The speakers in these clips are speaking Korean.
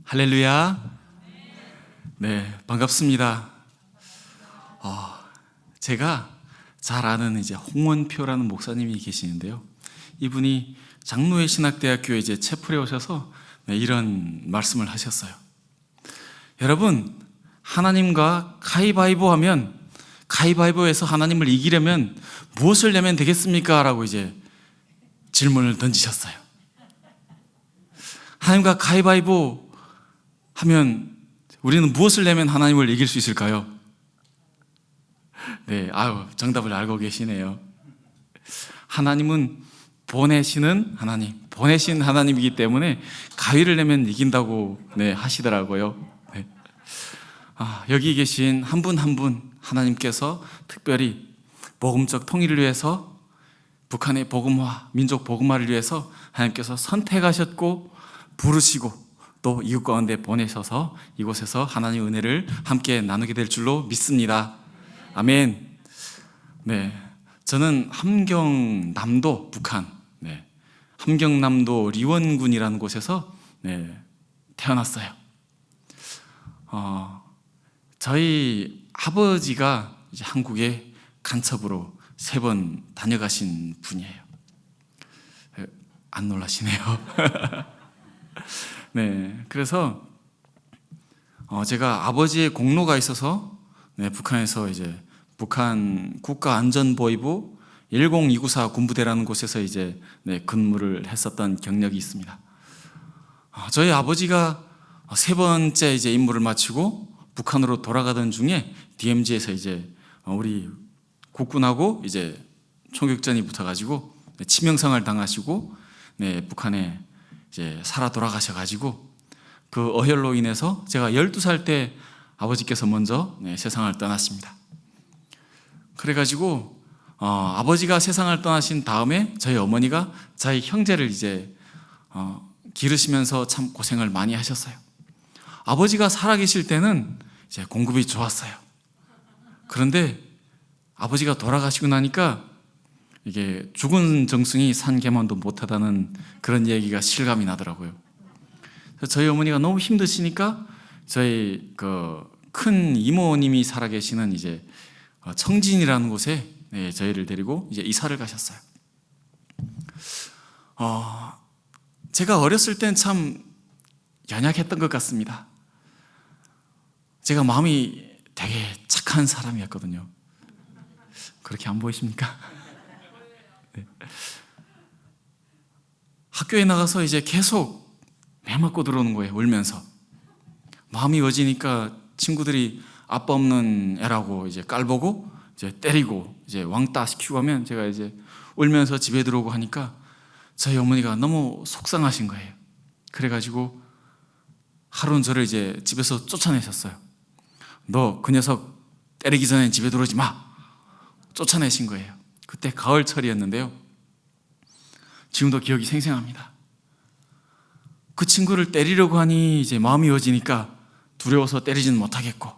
할렐루야. 네, 반갑습니다. 제가 잘 아는 홍원표라는 목사님이 계시는데요. 이분이 장로회 신학대학교에 채플에 오셔서 이런 말씀을 하셨어요. 여러분, 하나님과 가위바위보 하면, 가위바위보에서 하나님을 이기려면 무엇을 내면 되겠습니까? 라고 질문을 던지셨어요. 하나님과 가위바위보 하면 우리는 무엇을 내면 하나님을 이길 수 있을까요? 네, 정답을 알고 계시네요. 하나님은 보내신 하나님이기 때문에 가위를 내면 이긴다고 하시더라고요. 네. 여기 계신 한 분 한 분 하나님께서 특별히 복음적 통일을 위해서, 북한의 복음화, 민족 복음화를 위해서 하나님께서 선택하셨고 부르시고 또 이웃 가운데 보내셔서 이곳에서 하나님의 은혜를 함께 나누게 될 줄로 믿습니다. 아멘. 네, 저는 함경남도 북한, 함경남도 리원군이라는 곳에서 태어났어요. 저희 아버지가 한국에 간첩으로 3번 다녀가신 분이에요. 안 놀라시네요. 네, 그래서 제가 아버지의 공로가 있어서 북한에서 북한 국가안전보위부 10294 군부대라는 곳에서 근무를 했었던 경력이 있습니다. 저희 아버지가 3번째 임무를 마치고 북한으로 돌아가던 중에 DMZ에서 우리 국군하고 총격전이 붙어가지고 치명상을 당하시고 북한에 살아 돌아가셔가지고 그 어혈로 인해서 제가 12살 때 아버지께서 먼저 세상을 떠났습니다. 그래가지고 아버지가 세상을 떠나신 다음에 저희 어머니가 저희 형제를 기르시면서 참 고생을 많이 하셨어요. 아버지가 살아계실 때는 공급이 좋았어요. 그런데 아버지가 돌아가시고 나니까 이게 죽은 정승이 산 개만도 못하다는 그런 얘기가 실감이 나더라고요. 그래서 저희 어머니가 너무 힘드시니까 저희 큰 이모님이 살아계시는 청진이라는 곳에 저희를 데리고 이사를 가셨어요. 제가 어렸을 땐 참 연약했던 것 같습니다. 제가 마음이 되게 착한 사람이었거든요. 그렇게 안 보이십니까? 네. 학교에 나가서 계속 매 맞고 들어오는 거예요. 울면서. 마음이 어지니까 친구들이 아빠 없는 애라고 깔보고 때리고 왕따 시키고 하면 제가 울면서 집에 들어오고 하니까 저희 어머니가 너무 속상하신 거예요. 그래가지고 하루는 저를 집에서 쫓아내셨어요. 너 그 녀석 때리기 전에 집에 들어오지 마. 쫓아내신 거예요. 그때 가을철이었는데요. 지금도 기억이 생생합니다. 그 친구를 때리려고 하니 마음이 어지니까 두려워서 때리지는 못하겠고,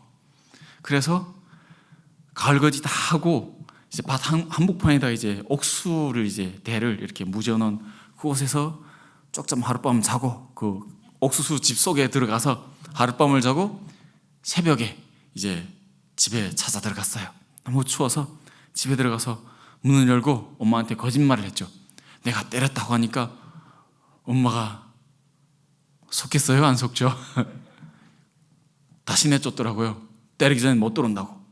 그래서 가을거지 다 하고 밭 한복판에다 옥수를 대를 이렇게 묻어놓은 그곳에서 쪽잠 하룻밤 자고 그 옥수수 집 속에 들어가서 하룻밤을 자고 새벽에 집에 찾아 들어갔어요. 너무 추워서 집에 들어가서 문을 열고 엄마한테 거짓말을 했죠. 내가 때렸다고 하니까 엄마가 속겠어요? 안 속죠? 다시 내쫓더라고요. 때리기 전에 못 들어온다고.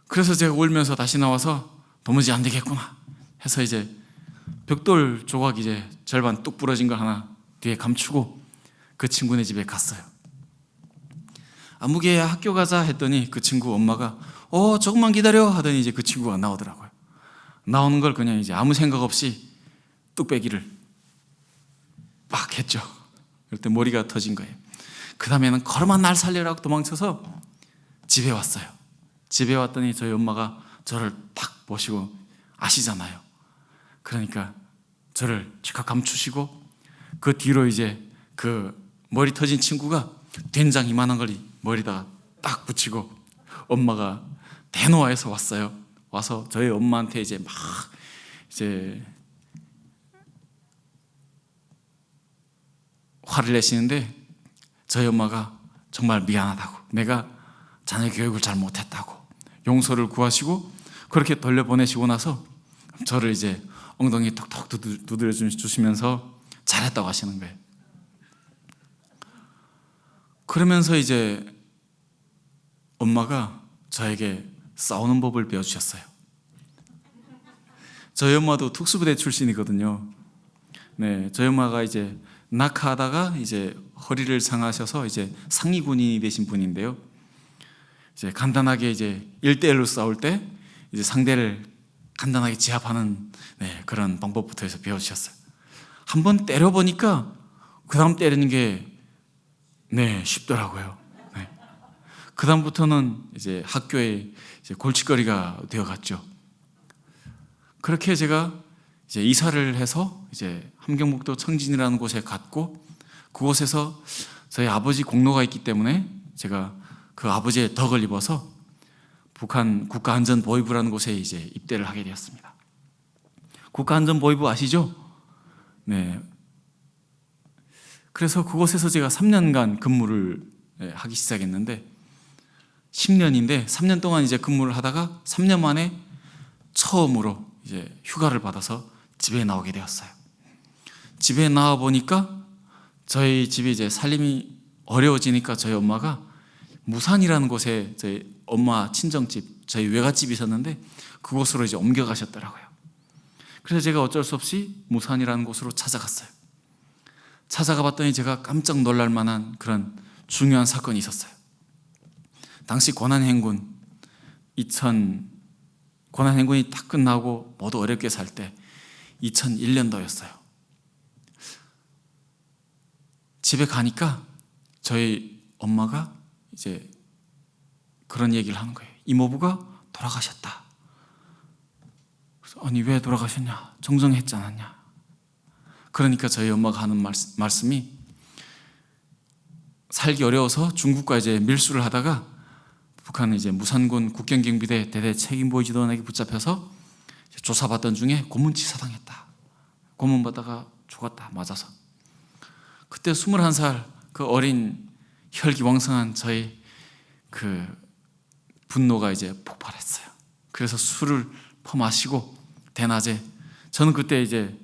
그래서 제가 울면서 다시 나와서 도무지 안 되겠구나 해서 벽돌 조각 절반 뚝 부러진 거 하나 뒤에 감추고 그 친구네 집에 갔어요. 아무개야 학교 가자 했더니 그 친구 엄마가 조금만 기다려 하더니 그 친구가 나오더라고요. 나오는 걸 그냥 아무 생각 없이 뚝배기를 막 했죠. 그럴 때 머리가 터진 거예요. 그 다음에는 걸어만 날 살려라고 도망쳐서 집에 왔어요. 집에 왔더니 저희 엄마가 저를 딱 보시고 아시잖아요. 그러니까 저를 즉각 감추시고 그 뒤로 그 머리 터진 친구가 된장 이만한 걸 머리다가 딱 붙이고 엄마가 대노하에서 왔어요. 와서 저희 엄마한테 막 화를 내시는데 저희 엄마가 정말 미안하다고, 내가 자녀 교육을 잘 못했다고 용서를 구하시고 그렇게 돌려보내시고 나서 저를 이제 엉덩이 톡톡 두드려 주시면서 잘했다고 하시는 거예요. 그러면서 이제 엄마가 저에게 싸우는 법을 배워주셨어요. 저희 엄마도 특수부대 출신이거든요. 네, 저희 엄마가 이제 낙하하다가 이제 허리를 상하셔서 이제 상위 군인이 되신 분인데요. 이제 간단하게 이제 1대1로 싸울 때 이제 상대를 간단하게 제압하는 그런 방법부터 해서 배워주셨어요. 한번 때려보니까 그 다음 때리는 게 쉽더라고요. 그 다음부터는 이제 학교에 이제 골칫거리가 되어갔죠. 그렇게 제가 이제 이사를 해서 이제 함경북도 청진이라는 곳에 갔고, 그곳에서 저희 아버지 공로가 있기 때문에 제가 그 아버지의 덕을 입어서 북한 국가안전보위부라는 곳에 이제 입대를 하게 되었습니다. 국가안전보위부 아시죠? 네. 그래서 그곳에서 제가 3년간 근무를 하기 시작했는데, 10년인데 3년 동안 이제 근무를 하다가 3년 만에 처음으로 이제 휴가를 받아서 집에 나오게 되었어요. 집에 나와 보니까 저희 집이 이제 살림이 어려워지니까 저희 엄마가 무산이라는 곳에 저희 엄마 친정집, 저희 외갓집이 있었는데 그곳으로 이제 옮겨가셨더라고요. 그래서 제가 어쩔 수 없이 무산이라는 곳으로 찾아갔어요. 찾아가 봤더니 제가 깜짝 놀랄 만한 그런 중요한 사건이 있었어요. 당시 고난행군이 딱 끝나고 모두 어렵게 살 때 2001년도였어요. 집에 가니까 저희 엄마가 이제 그런 얘기를 하는 거예요. 이모부가 돌아가셨다. 그래서 아니 왜 돌아가셨냐? 정정했지 않았냐? 그러니까 저희 엄마가 하는 말씀이, 살기 어려워서 중국과 이제 밀수를 하다가 북한은 이제 무산군 국경경비대 대대 책임보위지도원에게 붙잡혀서 조사받던 중에 고문치사당했다. 고문받다가 죽었다, 맞아서. 그때 21살 그 어린 혈기왕성한 저의 그 분노가 이제 폭발했어요. 그래서 술을 퍼마시고 대낮에, 저는 그때 이제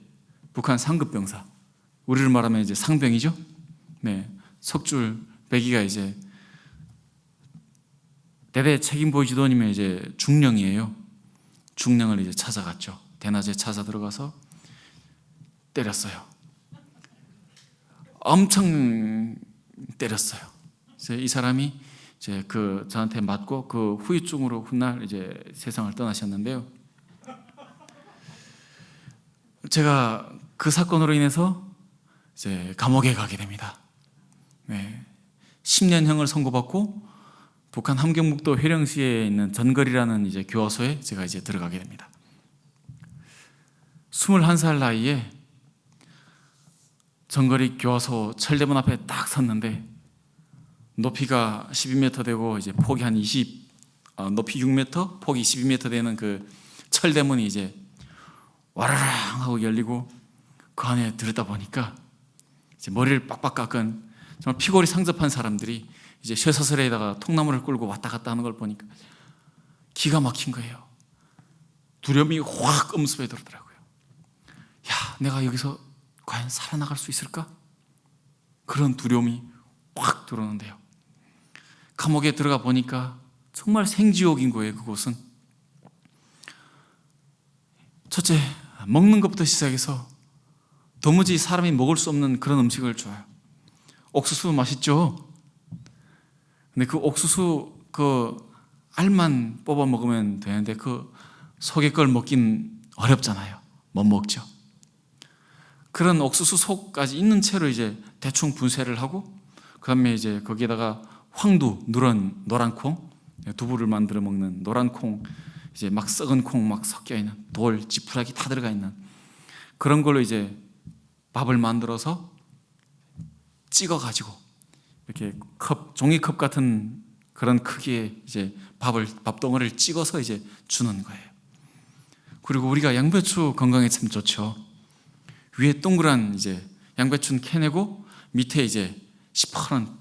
북한 상급병사, 우리를 말하면 이제 상병이죠. 네, 석줄 배기가 이제 대대 책임보위지도원이면 이제 중령이에요. 중령을 이제 찾아갔죠. 대낮에 찾아 들어가서 때렸어요. 엄청 때렸어요. 그래서 이 사람이 이제 저한테 맞고 그 후유증으로 훗날 이제 세상을 떠나셨는데요. 제가 그 사건으로 인해서 이제 감옥에 가게 됩니다. 10년형을 선고받고 북한 함경북도 회령시에 있는 전거리라는 이제 교화소에 제가 이제 들어가게 됩니다. 21살 나이에 전거리 교화소 철대문 앞에 딱 섰는데, 높이가 12m 되고 이제 폭이 한 높이 6m, 폭이 12m 되는 그 철대문이 이제 와라랑 하고 열리고, 그 안에 들었다 보니까 이제 머리를 빡빡 깎은 정말 피골이 상접한 사람들이 이제 쇠사슬에다가 통나무를 끌고 왔다 갔다 하는 걸 보니까 기가 막힌 거예요. 두려움이 확 엄습해 들더라고요. 야, 내가 여기서 과연 살아나갈 수 있을까? 그런 두려움이 확 들어오는데요. 감옥에 들어가 보니까 정말 생지옥인 거예요. 그곳은 첫째, 먹는 것부터 시작해서 도무지 사람이 먹을 수 없는 그런 음식을 줘요. 옥수수 맛있죠? 근데 그 옥수수 그 알만 뽑아 먹으면 되는데 그 속에 걸 먹긴 어렵잖아요. 못 먹죠. 그런 옥수수 속까지 있는 채로 이제 대충 분쇄를 하고, 그 다음에 이제 거기에다가 황두, 누런 노란 콩, 두부를 만들어 먹는 노란 콩, 이제 막 썩은 콩 막 섞여 있는, 돌, 지푸라기 다 들어가 있는 그런 걸로 이제 밥을 만들어서 찍어가지고 이렇게 종이컵 같은 그런 크기의 이제 밥덩어리를 찍어서 이제 주는 거예요. 그리고 우리가 양배추 건강에 참 좋죠. 위에 동그란 이제 양배추는 캐내고 밑에 이제 시퍼런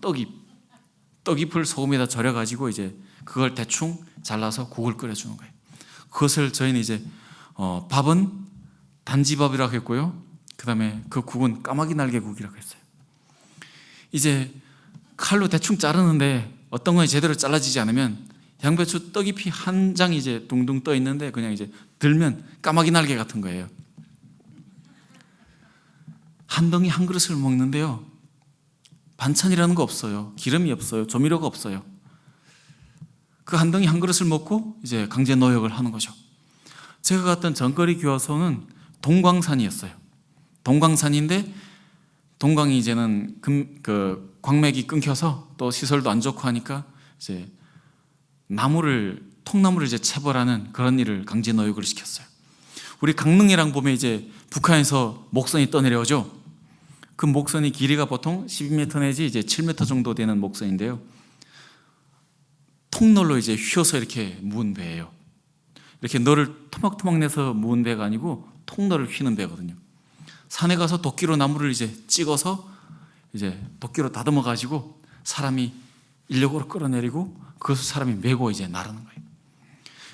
떡잎을 소금에다 절여가지고 이제 그걸 대충 잘라서 국을 끓여주는 거예요. 그것을 저희는 이제 밥은 단지밥이라고 했고요. 그 다음에 그 국은 까마귀 날개국이라고 했어요. 이제 칼로 대충 자르는데 어떤 건 제대로 잘라지지 않으면 양배추 떡잎이 한 장이 이제 둥둥 떠 있는데 그냥 이제 들면 까마귀 날개 같은 거예요. 한 덩이 한 그릇을 먹는데요, 반찬이라는 거 없어요. 기름이 없어요. 조미료가 없어요. 그 한 덩이 한 그릇을 먹고 이제 강제 노역을 하는 거죠. 제가 갔던 전거리 교화소는 동광산이었어요. 동광산인데 동광이 이제는 그 광맥이 끊겨서 또 시설도 안 좋고 하니까 이제 통나무를 이제 채벌하는 그런 일을 강제 노역을 시켰어요. 우리 강릉이랑 보면 이제 북한에서 목선이 떠내려오죠. 그 목선이 길이가 보통 12m 내지 이제 7m 정도 되는 목선인데요. 통널로 이제 휘어서 이렇게 무은 배예요. 이렇게 너를 토막토막 내서 무은 배가 아니고 통널을 휘는 배거든요. 산에 가서 도끼로 나무를 이제 찍어서 이제 도끼로 다듬어 가지고 사람이 인력으로 끌어내리고 그것을 사람이 메고 이제 나르는 거예요.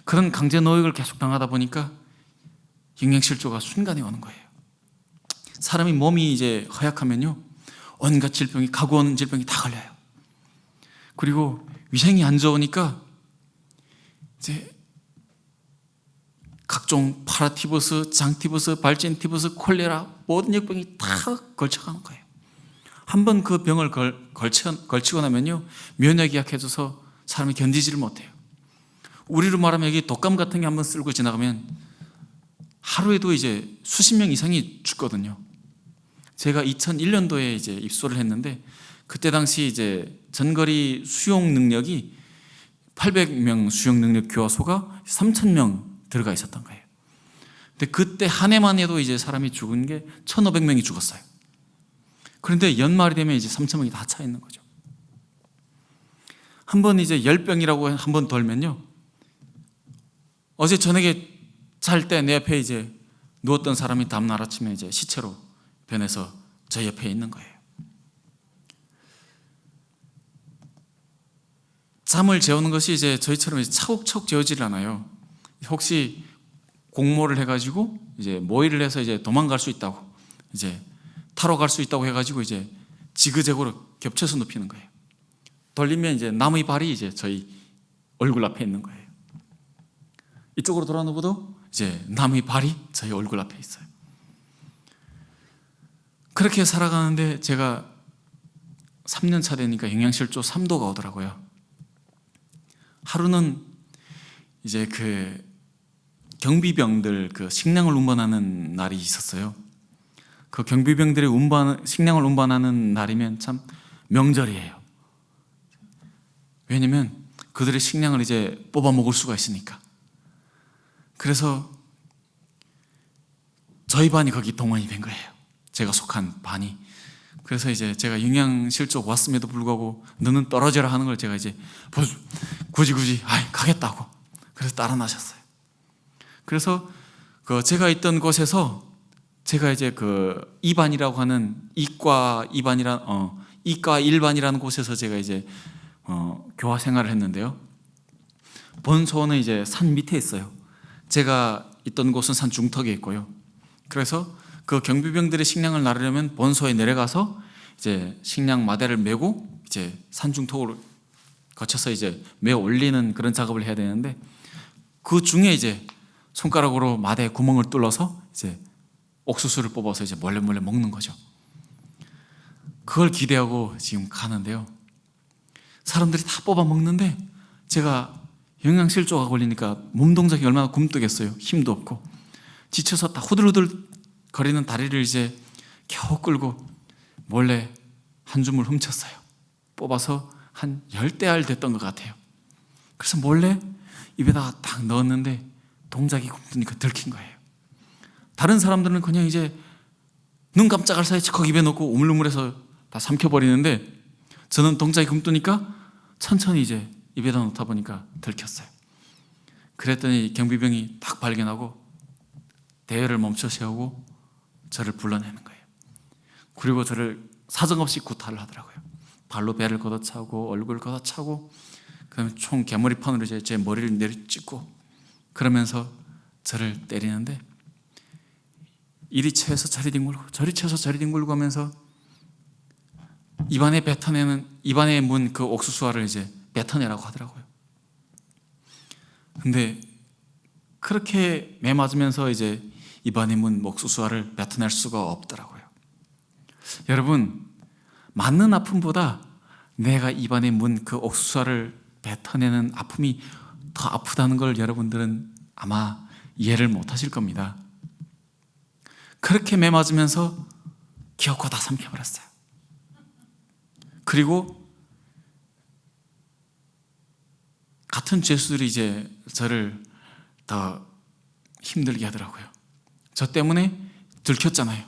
그런 강제 노역을 계속 당하다 보니까 영양실조가 순간에 오는 거예요. 사람이 몸이 이제 허약하면요, 온갖 질병이, 가고 오는 질병이 다 걸려요. 그리고 위생이 안 좋으니까 이제 각종 파라티푸스, 장티푸스, 발진티푸스, 콜레라 모든 역병이 다 걸쳐가는 거예요. 한번 그 병을 걸치고 나면요, 면역이 약해져서 사람이 견디지를 못해요. 우리로 말하면 여기 독감 같은 게 한번 쓸고 지나가면 하루에도 이제 수십 명 이상이 죽거든요. 제가 2001년도에 이제 입소를 했는데 그때 당시 이제 전거리 수용 능력이 800명 수용 능력 교화소가 3,000명 들어가 있었던 거예요. 근데 그때 한 해만 해도 이제 사람이 죽은 게 1,500명이 죽었어요. 그런데 연말이 되면 이제 3,000명이 다 차 있는 거죠. 한번 이제 열병이라고 한번 돌면요, 어제 저녁에 잘 때 내 옆에 이제 누웠던 사람이 다음날 아침에 이제 시체로 변해서 저 옆에 있는 거예요. 잠을 재우는 것이 이제 저희처럼 이제 차곡차곡 재우질 않아요. 혹시 공모를 해가지고 이제 모의를 해서 이제 도망갈 수 있다고, 이제 타러 갈 수 있다고 해가지고 이제 지그재그로 겹쳐서 눕히는 거예요. 돌리면 이제 나무의 발이 이제 저희 얼굴 앞에 있는 거예요. 이쪽으로 돌아 누워도 이제 나무의 발이 저희 얼굴 앞에 있어요. 그렇게 살아가는데 제가 3년 차 되니까 영양실조 3도가 오더라고요. 하루는 이제 그 경비병들 그 식량을 운반하는 날이 있었어요. 그 경비병들이 식량을 운반하는 날이면 참 명절이에요. 왜냐면 그들의 식량을 이제 뽑아 먹을 수가 있으니까. 그래서 저희 반이 거기 동원이 된 거예요. 제가 속한 반이. 그래서 이제 제가 영양실조 왔음에도 불구하고 너는 떨어져라 하는 걸 제가 이제 굳이 가겠다고. 그래서 따라 나셨어요. 그래서 그 제가 있던 곳에서 제가 이제 그 2반이라고 하는 이과 1반이라는 곳에서 제가 이제 교화 생활을 했는데요. 본소는 이제 산 밑에 있어요. 제가 있던 곳은 산 중턱에 있고요. 그래서 그 경비병들의 식량을 나르려면 본소에 내려가서 이제 식량 마대를 메고 이제 산 중턱으로 거쳐서 이제 메어 올리는 그런 작업을 해야 되는데, 그 중에 이제 손가락으로 마대에 구멍을 뚫어서 이제 옥수수를 뽑아서 이제 몰래 먹는 거죠. 그걸 기대하고 지금 가는데요. 사람들이 다 뽑아 먹는데 제가 영양실조가 걸리니까 몸 동작이 얼마나 굼뜨겠어요. 힘도 없고 지쳐서 다 후들후들 거리는 다리를 이제 겨우 끌고 몰래 한 줌을 훔쳤어요. 뽑아서 한 10대알 됐던 것 같아요. 그래서 몰래 입에다가 딱 넣었는데 동작이 굼뜨니까 들킨 거예요. 다른 사람들은 그냥 이제 눈 깜짝할 사이에 척 입에 넣고 우물우물해서 다 삼켜버리는데 저는 동작이 굼뜨니까 천천히 이제 입에다 넣다 보니까 들켰어요. 그랬더니 경비병이 딱 발견하고 대열을 멈춰 세우고 저를 불러내는 거예요. 그리고 저를 사정없이 구타를 하더라고요. 발로 배를 걷어차고 얼굴 걷어차고 그다음에 총 개머리판으로 이제 제 머리를 내리찍고 그러면서 저를 때리는데 이리 쳐서 저리 뒹굴고 저리 쳐서 저리 뒹굴고 하면서 입안에 문 그 옥수수알을 이제 뱉어내라고 하더라고요. 근데 그렇게 매 맞으면서 이제 입안에 문 옥수수알을 뱉어낼 수가 없더라고요. 여러분, 맞는 아픔보다 내가 입안에 문 그 옥수수알을 뱉어내는 아픔이 더 아프다는 걸 여러분들은 아마 이해를 못 하실 겁니다. 그렇게 매 맞으면서 기어코 다 삼켜버렸어요. 그리고 같은 죄수들이 이제 저를 더 힘들게 하더라고요. 저 때문에 들켰잖아요.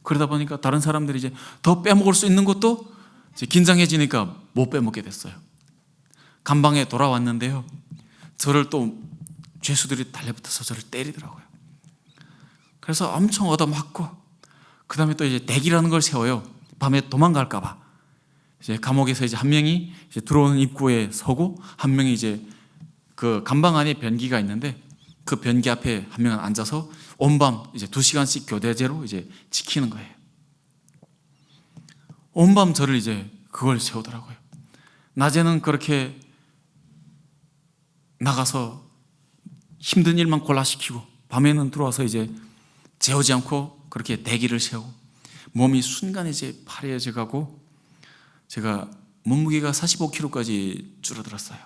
그러다 보니까 다른 사람들이 이제 더 빼먹을 수 있는 것도 이제 긴장해지니까 못 빼먹게 됐어요. 감방에 돌아왔는데요, 저를 또 죄수들이 달려붙어서 저를 때리더라고요. 그래서 엄청 얻어맞고 그 다음에 또 이제 대기라는 걸 세워요. 밤에 도망갈까봐. 이제 감옥에서 이제 한 명이 이제 들어오는 입구에 서고 한 명이 이제 그 감방 안에 변기가 있는데 그 변기 앞에 한 명은 앉아서 온밤 이제 2시간씩 교대제로 이제 지키는 거예요. 온밤 저를 이제 그걸 세우더라고요. 낮에는 그렇게 나가서 힘든 일만 골라시키고 밤에는 들어와서 이제 재우지 않고 그렇게 대기를 세우고 몸이 순간에 이제 파래져 가고 제가 몸무게가 45kg까지 줄어들었어요.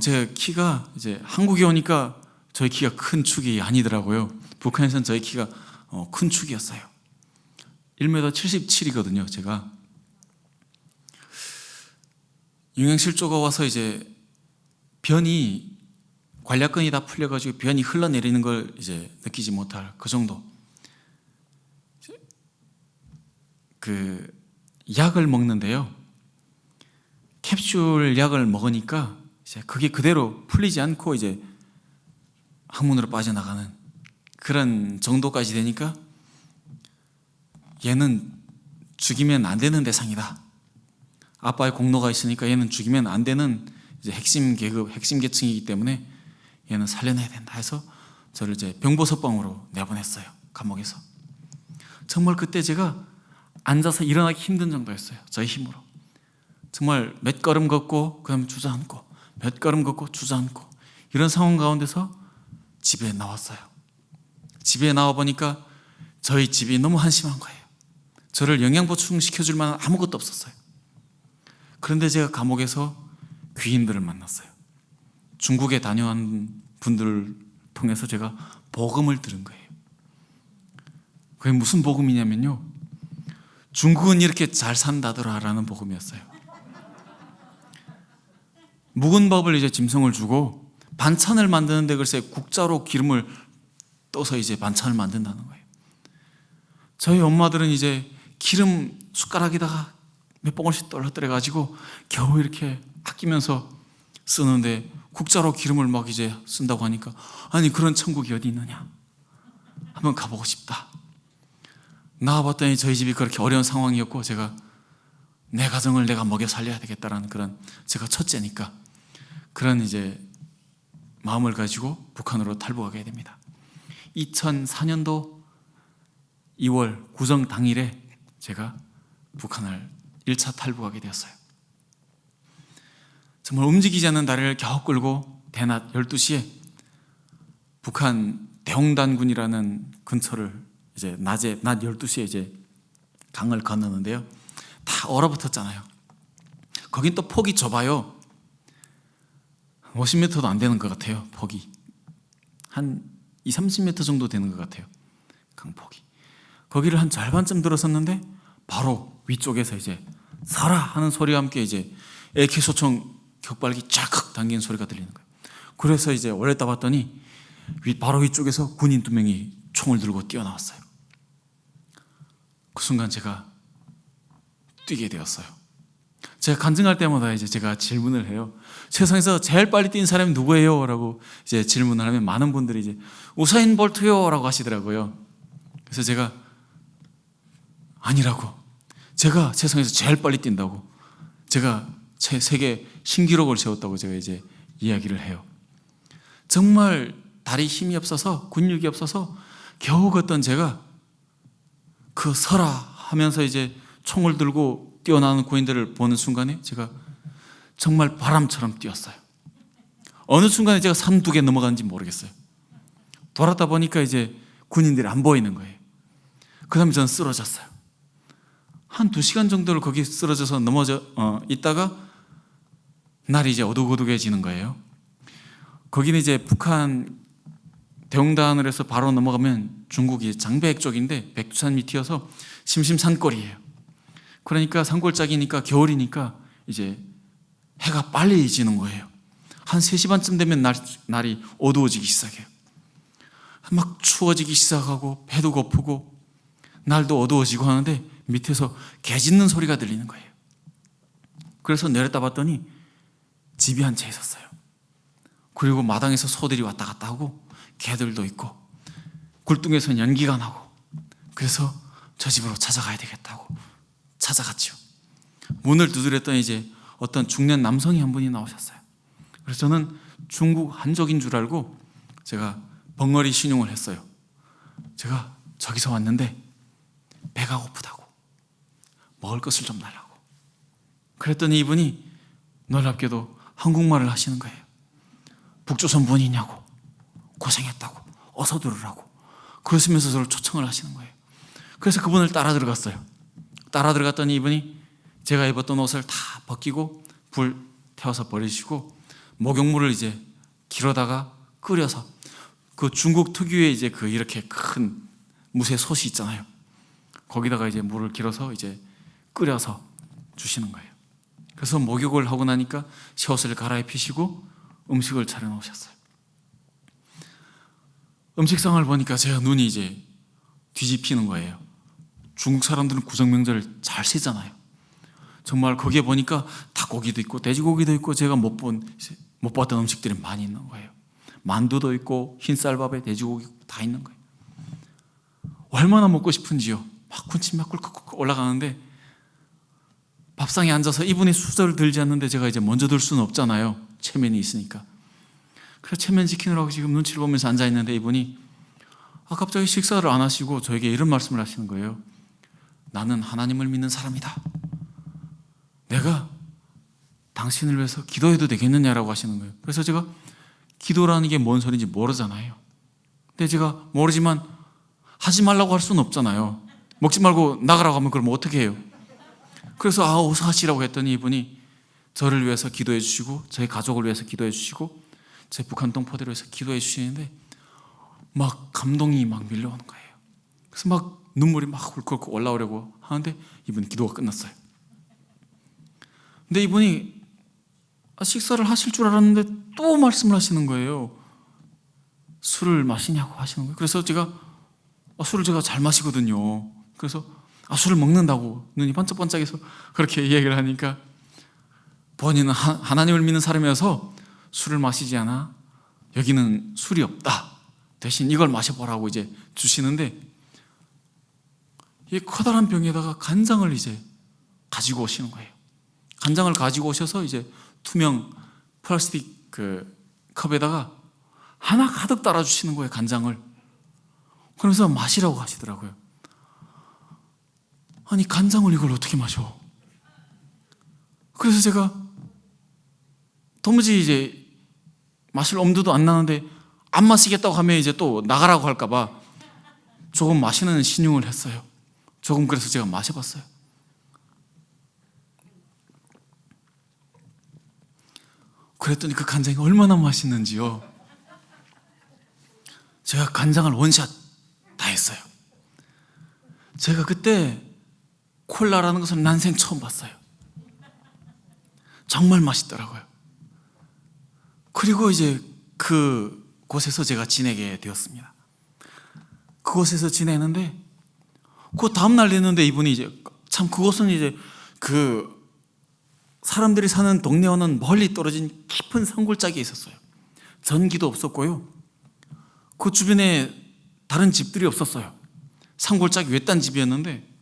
제 키가 이제 한국에 오니까 저희 키가 큰 축이 아니더라고요. 북한에서는 저희 키가 큰 축이었어요. 1m 77이거든요, 제가. 영양실조가 와서 이제 변이 관략근이 다 풀려가지고 변이 흘러내리는 걸 이제 느끼지 못할 그 정도. 그 약을 먹는데요, 캡슐 약을 먹으니까 이제 그게 그대로 풀리지 않고 이제 항문으로 빠져나가는 그런 정도까지 되니까 얘는 죽이면 안 되는 대상이다. 아빠의 공로가 있으니까 얘는 죽이면 안 되는 이제 핵심 계층이기 때문에 얘는 살려내야 된다 해서 저를 이제 병보석방으로 내보냈어요. 감옥에서. 정말 그때 제가 앉아서 일어나기 힘든 정도였어요. 저의 힘으로. 정말 몇 걸음 걷고 그다음에 주저앉고 몇 걸음 걷고 주저앉고 이런 상황 가운데서 집에 나왔어요. 집에 나와 보니까 저희 집이 너무 한심한 거예요. 저를 영양보충 시켜줄 만한 아무것도 없었어요. 그런데 제가 감옥에서 귀인들을 만났어요. 중국에 다녀온 분들을 통해서 제가 복음을 들은 거예요. 그게 무슨 복음이냐면요, 중국은 이렇게 잘 산다더라라는 복음이었어요. 묵은 밥을 이제 짐승을 주고 반찬을 만드는데 글쎄 국자로 기름을 떠서 이제 반찬을 만든다는 거예요. 저희 엄마들은 이제 기름 숟가락에다가 몇 봉을씩 떨어뜨려 가지고 겨우 이렇게 아끼면서 쓰는데 국자로 기름을 막 이제 쓴다고 하니까 아니 그런 천국이 어디 있느냐, 한번 가보고 싶다. 나와봤더니 저희 집이 그렇게 어려운 상황이었고 제가 내 가정을 내가 먹여 살려야 되겠다라는 그런, 제가 첫째니까 그런 이제 마음을 가지고 북한으로 탈북하게 됩니다. 2004년도 2월 구정 당일에 제가 북한을 1차 탈북하게 되었어요. 정말 움직이지 않는 다리를 겨우 끌고 대낮 12시에 북한 대홍단군이라는 근처를 이제 낮 12시에 이제 강을 건너는데요, 다 얼어붙었잖아요. 거긴 또 폭이 좁아요. 50m도 안 되는 것 같아요. 폭이 한 20-30m 정도 되는 것 같아요, 강폭이. 거기를 한 절반쯤 들어섰는데 바로 위쪽에서 이제 서라 하는 소리와 함께 이제 AK소총 격발기 쫙 당긴 소리가 들리는 거예요. 그래서 이제 올렸다 봤더니 바로 위쪽에서 군인 2명이 총을 들고 뛰어나왔어요. 그 순간 제가 뛰게 되었어요. 제가 간증할 때마다 이제 제가 질문을 해요. 세상에서 제일 빨리 뛴 사람이 누구예요? 라고 이제 질문을 하면 많은 분들이 이제 우사인 볼트요 라고 하시더라고요. 그래서 제가 아니라고, 제가 세상에서 제일 빨리 뛴다고, 제가 세계 신기록을 세웠다고 제가 이제 이야기를 해요. 정말 다리 힘이 없어서, 근육이 없어서 겨우 걷던 제가 그 서라 하면서 이제 총을 들고 뛰어나오는 군인들을 보는 순간에 제가 정말 바람처럼 뛰었어요. 어느 순간에 제가 산 2개 넘어갔는지 모르겠어요. 돌았다 보니까 이제 군인들이 안 보이는 거예요. 그 다음에 저는 쓰러졌어요. 한 2시간 정도를 거기 쓰러져서 있다가 날이 이제 어둑어둑해지는 거예요. 거기는 이제 북한 대웅단을 해서 바로 넘어가면 중국이 장백 쪽인데 백두산 밑이어서 심심산골이에요. 그러니까 산골짜기니까 겨울이니까 이제 해가 빨리 지는 거예요. 한 3시 반쯤 되면 날이 어두워지기 시작해요. 막 추워지기 시작하고 배도 고프고 날도 어두워지고 하는데 밑에서 개 짖는 소리가 들리는 거예요. 그래서 내렸다 봤더니 집이 한 채 있었어요. 그리고 마당에서 소들이 왔다 갔다 하고 개들도 있고 굴뚝에서는 연기가 나고, 그래서 저 집으로 찾아가야 되겠다고 찾아갔죠. 문을 두드렸더니 이제 어떤 중년 남성이 한 분이 나오셨어요. 그래서 저는 중국 한족인 줄 알고 제가 벙어리 신용을 했어요. 제가 저기서 왔는데 배가 고프다고, 먹을 것을 좀 달라고. 그랬더니 이분이 놀랍게도 한국말을 하시는 거예요. 북조선 분이냐고, 고생했다고, 어서 들으라고 그러시면서 저를 초청을 하시는 거예요. 그래서 그분을 따라 들어갔어요. 따라 들어갔더니 이분이 제가 입었던 옷을 다 벗기고 불 태워서 버리시고 목욕물을 이제 길어다가 끓여서, 그 중국 특유의 이제 그 이렇게 큰 무쇠 솥이 있잖아요. 거기다가 이제 물을 길어서 이제 끓여서 주시는 거예요. 그래서 목욕을 하고 나니까 새 옷을 갈아입히시고 음식을 차려 놓으셨어요. 음식상을 보니까 제가 눈이 이제 뒤집히는 거예요. 중국 사람들은 구정명절을 잘 세잖아요. 정말 거기에 보니까 닭고기도 있고 돼지고기도 있고 제가 못 봤던 음식들이 많이 있는 거예요. 만두도 있고 흰쌀밥에 돼지고기 다 있는 거예요. 얼마나 먹고 싶은지요. 막 군침 막 꿀꺽꿀꺽 올라가는데 밥상에 앉아서 이분이 수저를 들지 않는데 제가 이제 먼저 들 수는 없잖아요. 체면이 있으니까. 그래서 체면 지키느라고 지금 눈치를 보면서 앉아있는데 이분이 갑자기 식사를 안 하시고 저에게 이런 말씀을 하시는 거예요. 나는 하나님을 믿는 사람이다. 내가 당신을 위해서 기도해도 되겠느냐라고 하시는 거예요. 그래서 제가 기도라는 게 뭔 소리인지 모르잖아요. 근데 제가 모르지만 하지 말라고 할 수는 없잖아요. 먹지 말고 나가라고 하면 그럼 어떻게 해요? 그래서 어서 하시라고 했더니 이분이 저를 위해서 기도해 주시고 저희 가족을 위해서 기도해 주시고 제 북한 동포들을 위해서 기도해 주시는데 막 감동이 막 밀려오는 거예요. 그래서 막 눈물이 막 훌컥 올라오려고 하는데 이분 기도가 끝났어요. 근데 이분이 식사를 하실 줄 알았는데 또 말씀을 하시는 거예요. 술을 마시냐고 하시는 거예요. 그래서 제가 술을 제가 잘 마시거든요. 그래서 술을 먹는다고 눈이 반짝반짝해서 그렇게 이야기를 하니까 본인은 하나님을 믿는 사람이어서 술을 마시지 않아. 여기는 술이 없다. 대신 이걸 마셔보라고 이제 주시는데 이 커다란 병에다가 간장을 이제 가지고 오시는 거예요. 간장을 가지고 오셔서 이제 투명 플라스틱 그 컵에다가 하나 가득 따라주시는 거예요. 간장을. 그러면서 마시라고 하시더라고요. 아니 간장을 이걸 어떻게 마셔? 그래서 제가 도무지 이제 마실 엄두도 안 나는데 안 마시겠다고 하면 이제 또 나가라고 할까봐 조금 마시는 신용을 했어요. 조금. 그래서 제가 마셔봤어요. 그랬더니 그 간장이 얼마나 맛있는지요. 제가 간장을 원샷 다 했어요. 제가 그때 콜라라는 것을 난생 처음 봤어요. 정말 맛있더라고요. 그리고 이제 그곳에서 제가 지내게 되었습니다. 그곳에서 지내는데 그 다음날 됐는데 이분이 이제 참 그곳은 이제 그 사람들이 사는 동네와는 멀리 떨어진 깊은 산골짜기에 있었어요. 전기도 없었고요. 그 주변에 다른 집들이 없었어요. 산골짜기 외딴 집이었는데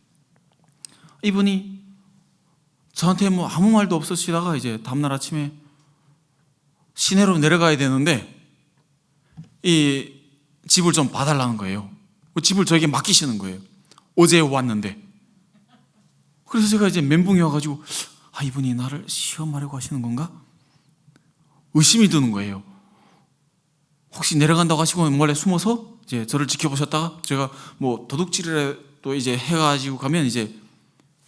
이분이 저한테 뭐 아무 말도 없으시다가 이제 다음날 아침에 시내로 내려가야 되는데 이 집을 좀 봐달라는 거예요. 그 집을 저에게 맡기시는 거예요. 어제 왔는데. 그래서 제가 이제 멘붕이 와가지고 이분이 나를 시험하려고 하시는 건가? 의심이 드는 거예요. 혹시 내려간다고 하시고 몰래 숨어서 이제 저를 지켜보셨다가 제가 뭐 도둑질이라도 이제 해가지고 가면 이제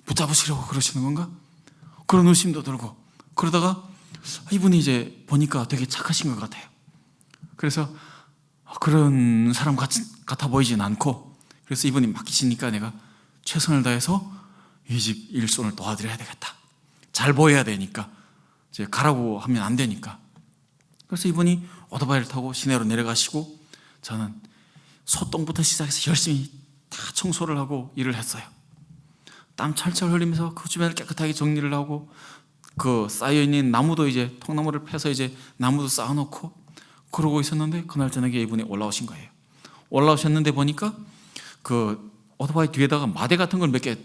붙잡으시려고 그러시는 건가? 그런 의심도 들고, 그러다가 이분이 이제 보니까 되게 착하신 것 같아요. 그래서 그런 사람 같아 보이진 않고, 그래서 이분이 맡기시니까 내가 최선을 다해서 이 집 일손을 도와드려야 되겠다. 잘 보여야 되니까, 이제 가라고 하면 안 되니까. 그래서 이분이 오토바이를 타고 시내로 내려가시고 저는 소똥부터 시작해서 열심히 다 청소를 하고 일을 했어요. 땀 철철 흘리면서 그 주변을 깨끗하게 정리를 하고, 그 쌓여있는 나무도 이제 통나무를 패서 이제 나무도 쌓아놓고 그러고 있었는데, 그날 저녁에 이분이 올라오신 거예요. 올라오셨는데 보니까 그 오토바이 뒤에다가 마대 같은 걸 몇 개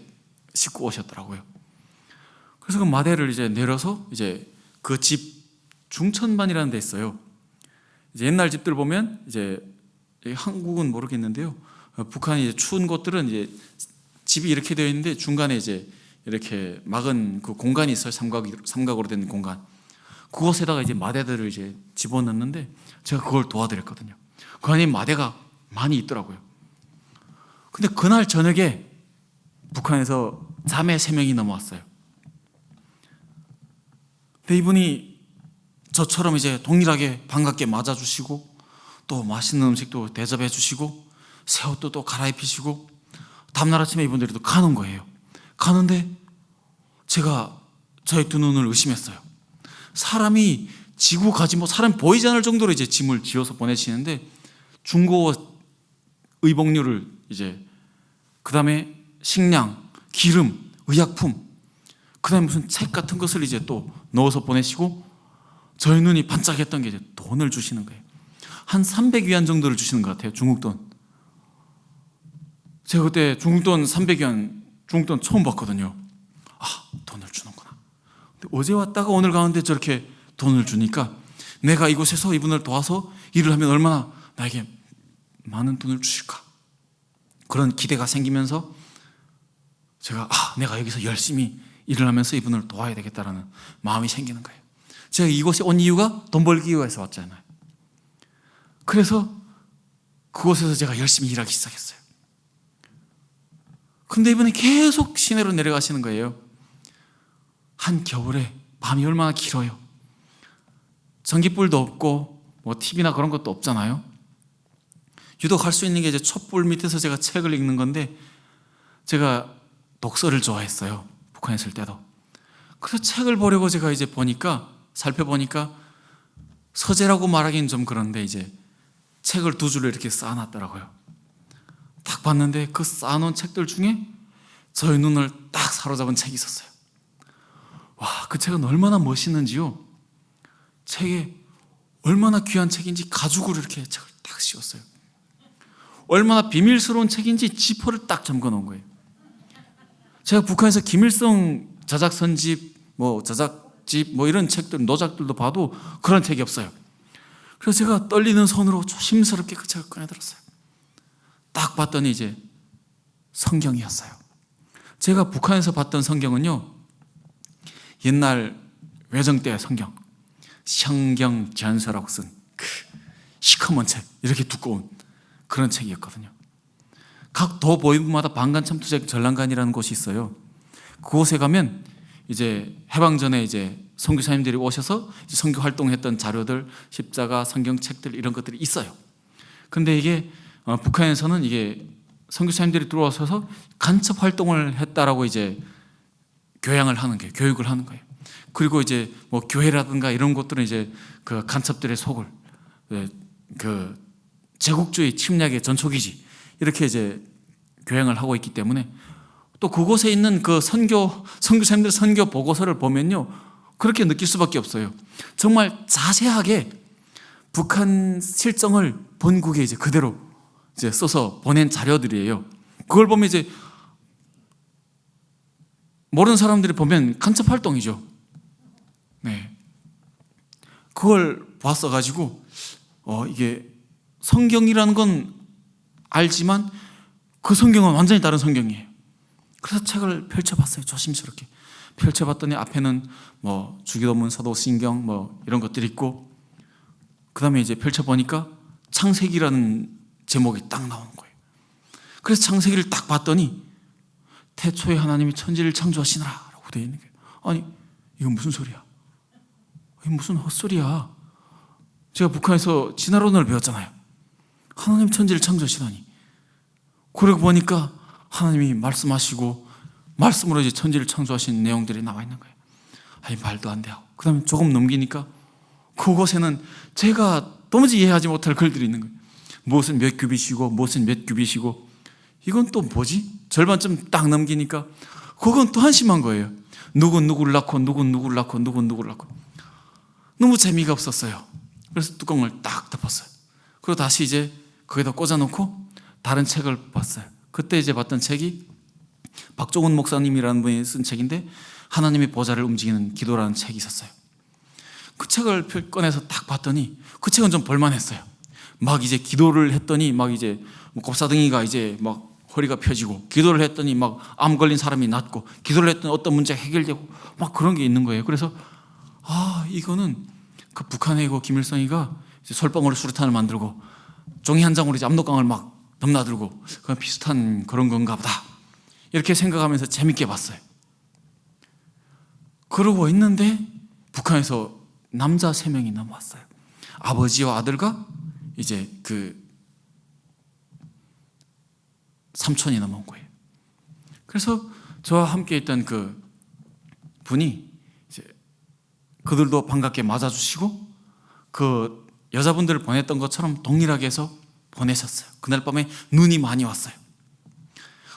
싣고 오셨더라고요. 그래서 그 마대를 이제 내려서 이제 그 집 중천반이라는 데 있어요. 이제 옛날 집들 보면 이제 한국은 모르겠는데요, 북한이 이제 추운 곳들은 이제 집이 이렇게 되어 있는데 중간에 이제 이렇게 막은 그 공간이 있어요. 삼각으로 된 공간. 그곳에다가 이제 마대들을 이제 집어넣는데 제가 그걸 도와드렸거든요. 그 안에 마대가 많이 있더라고요. 근데 그날 저녁에 북한에서 자매 3명이 넘어왔어요. 근데 이분이 저처럼 이제 동일하게 반갑게 맞아주시고 또 맛있는 음식도 대접해 주시고 새 옷도 또 갈아입히시고 다음날 아침에 이분들이 또 가는 거예요. 가는데 제가 저의 두 눈을 의심했어요. 사람이 지고 가지 뭐 사람 보이지 않을 정도로 이제 짐을 지어서 보내시는데 중고 의복류를 이제 그다음에 식량, 기름, 의약품, 그다음에 무슨 책 같은 것을 이제 또 넣어서 보내시고 저희 눈이 반짝했던 게 이제 돈을 주시는 거예요. 한 300위안 정도를 주시는 것 같아요. 중국 돈. 제가 그때 중국 돈 300위안, 중국 돈 처음 봤거든요. 돈을 주는구나. 근데 어제 왔다가 오늘 가는데 저렇게 돈을 주니까 내가 이곳에서 이분을 도와서 일을 하면 얼마나 나에게 많은 돈을 주실까, 그런 기대가 생기면서 제가 내가 여기서 열심히 일을 하면서 이분을 도와야 되겠다라는 마음이 생기는 거예요. 제가 이곳에 온 이유가 돈 벌기 위해서 왔잖아요. 그래서 그곳에서 제가 열심히 일하기 시작했어요. 근데 이분이 계속 시내로 내려가시는 거예요. 한겨울에 밤이 얼마나 길어요. 전기불도 없고 뭐 TV나 그런 것도 없잖아요. 유독 할 수 있는 게 이제 촛불 밑에서 제가 책을 읽는 건데, 제가 독서를 좋아했어요. 북한에 있을 때도. 그래서 책을 보려고 제가 이제 살펴보니까 서재라고 말하기는 좀 그런데 이제 책을 2줄로 이렇게 쌓아놨더라고요. 딱 봤는데 그 쌓아놓은 책들 중에 저의 눈을 딱 사로잡은 책이 있었어요. 와, 그 책은 얼마나 멋있는지요. 책에 얼마나 귀한 책인지 가죽으로 이렇게 책을 딱 씌웠어요. 얼마나 비밀스러운 책인지 지퍼를 딱 잠궈 놓은 거예요. 제가 북한에서 김일성 자작선집, 자작집 이런 책들, 노작들도 봐도 그런 책이 없어요. 그래서 제가 떨리는 손으로 조심스럽게 그 책을 꺼내들었어요. 딱 봤더니 이제 성경이었어요. 제가 북한에서 봤던 성경은요, 옛날 외정 때 성경, 성경전서라고 쓴 그 시커먼 책, 이렇게 두꺼운 그런 책이었거든요. 각 도보위부마다 반간참투색 전람관이라는 곳이 있어요. 그곳에 가면 이제 해방 전에 이제 선교사님들이 오셔서 이제 선교 활동했던 자료들, 십자가, 성경책들 이런 것들이 있어요. 근데 이게 북한에서는 이게 선교사님들이 들어와서 간첩 활동을 했다라고 이제 교양을 하는 거예요. 교육을 하는 거예요. 그리고 이제 뭐 교회라든가 이런 곳들은 이제 그 간첩들의 속을 그 제국주의 침략의 전초기지 이렇게 이제 교양을 하고 있기 때문에, 또 그곳에 있는 그 선교사님들 선교 보고서를 보면요, 그렇게 느낄 수밖에 없어요. 정말 자세하게 북한 실정을 본국에 이제 그대로 이제 써서 보낸 자료들이에요. 그걸 보면 이제 모르는 사람들이 보면 간첩 활동이죠. 네. 그걸 봤어가지고 이게 성경이라는 건 알지만 그 성경은 완전히 다른 성경이에요. 그래서 책을 펼쳐봤어요. 조심스럽게 펼쳐봤더니 앞에는 뭐 주기도문, 사도신경 뭐 이런 것들이 있고, 그 다음에 이제 펼쳐보니까 창세기라는 제목이 딱 나오는 거예요. 그래서 창세기를 딱 봤더니 태초에 하나님이 천지를 창조하시느라 라고 되어 있는 거예요. 아니, 이건 무슨 소리야? 이게 무슨 헛소리야? 제가 북한에서 진화론을 배웠잖아요. 하나님 천지를 창조하시다니. 그러고 보니까 하나님이 말씀하시고 말씀으로 이제 천지를 창조하신 내용들이 나와 있는 거예요. 아니, 말도 안 돼요. 그 다음에 조금 넘기니까 그곳에는 제가 도무지 이해하지 못할 글들이 있는 거예요. 무엇은 몇 규빗이고 무엇은 몇 규빗이고, 이건 또 뭐지? 절반쯤 딱 넘기니까 그건 또 한심한 거예요. 누군 누구를 낳고 누군 누구를 낳고 누군 누구를 낳고. 너무 재미가 없었어요. 그래서 뚜껑을 딱 덮었어요. 그리고 다시 이제 거기다 꽂아놓고 다른 책을 봤어요. 그때 이제 봤던 책이 박종훈 목사님이라는 분이 쓴 책인데 하나님의 보좌를 움직이는 기도라는 책이 있었어요. 그 책을 꺼내서 딱 봤더니 그 책은 좀 볼만했어요. 막 이제 기도를 했더니 막 이제 곱사등이가 이제 막 허리가 펴지고, 기도를 했더니 막 암 걸린 사람이 낫고, 기도를 했더니 어떤 문제가 해결되고 막 그런 게 있는 거예요. 그래서 이거는 그 북한의 그 김일성이가 이제 솔방울에 수류탄을 만들고 종이 한 장으로 이제 압록강을 막 넘나들고 그런 비슷한 그런 건가 보다, 이렇게 생각하면서 재밌게 봤어요. 그러고 있는데 북한에서 남자 3명이 넘어왔어요. 아버지와 아들과 이제 그 삼촌이 넘어온 거예요. 그래서 저와 함께 있던 그 분이 이제 그들도 반갑게 맞아주시고 그 여자분들을 보냈던 것처럼 동일하게 해서 보내셨어요. 그날 밤에 눈이 많이 왔어요.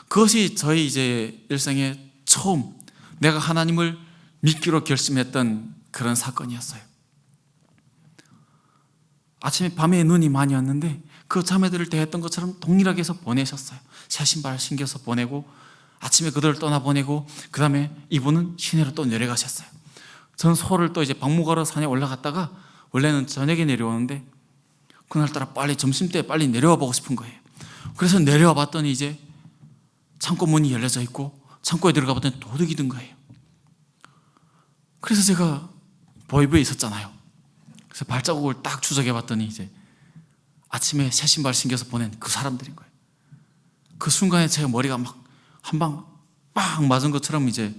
그것이 저희 이제 일생에 처음 내가 하나님을 믿기로 결심했던 그런 사건이었어요. 아침에 밤에 눈이 많이 왔는데 그 자매들을 대했던 것처럼 동일하게 해서 보내셨어요. 새 신발 신겨서 보내고, 아침에 그들을 떠나보내고, 그 다음에 이분은 시내로 또 내려가셨어요. 저는 소를 또 이제 박목하러 산에 올라갔다가 원래는 저녁에 내려오는데 그날따라 빨리 점심때 빨리 내려와 보고 싶은 거예요. 그래서 내려와 봤더니 이제 창고 문이 열려져 있고 창고에 들어가 봤더니 도둑이 든 거예요. 그래서 제가 보이브에 있었잖아요. 그래서 발자국을 딱 추적해 봤더니 이제 아침에 새 신발 신겨서 보낸 그 사람들인 거예요. 그 순간에 제가 머리가 막 한 방 빵 맞은 것처럼 이제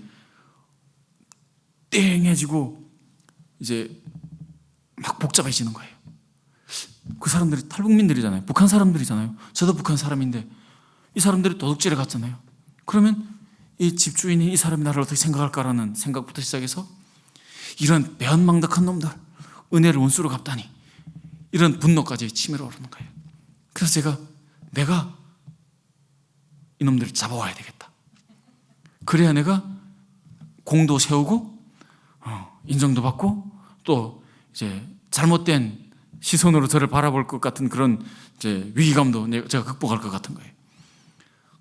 땡해지고 이제 막 복잡해지는 거예요. 그 사람들이 탈북민들이잖아요. 북한 사람들이잖아요. 저도 북한 사람인데 이 사람들이 도둑질에 갔잖아요. 그러면 이 집주인이 이 사람이 나를 어떻게 생각할까라는 생각부터 시작해서 이런 배은망덕한 놈들, 은혜를 원수로 갚다니, 이런 분노까지 치밀어 오르는 거예요. 그래서 내가 이놈들을 잡아와야 되겠다. 그래야 내가 공도 세우고 인정도 받고 또 이제 잘못된 시선으로 저를 바라볼 것 같은 그런 이제 위기감도 제가 극복할 것 같은 거예요.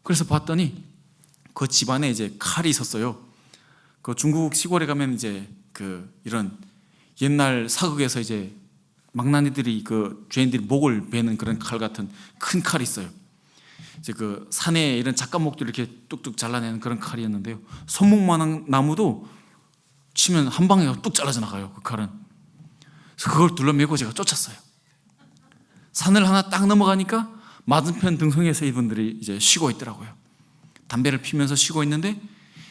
그래서 봤더니 그 집안에 이제 칼이 있었어요. 그 중국 시골에 가면 이제 그 이런 옛날 사극에서 이제 망나니들이 그 죄인들이 목을 베는 그런 칼 같은 큰 칼이 있어요. 이제 그 산에 이런 작감목들 이렇게 뚝뚝 잘라내는 그런 칼이었는데요. 손목만한 나무도 치면 한 방에 뚝 잘라져 나가요. 그 칼은. 그래서 그걸 둘러매고 제가 쫓았어요. 산을 하나 딱 넘어가니까 맞은편 등성에서 이분들이 이제 쉬고 있더라고요. 담배를 피면서 쉬고 있는데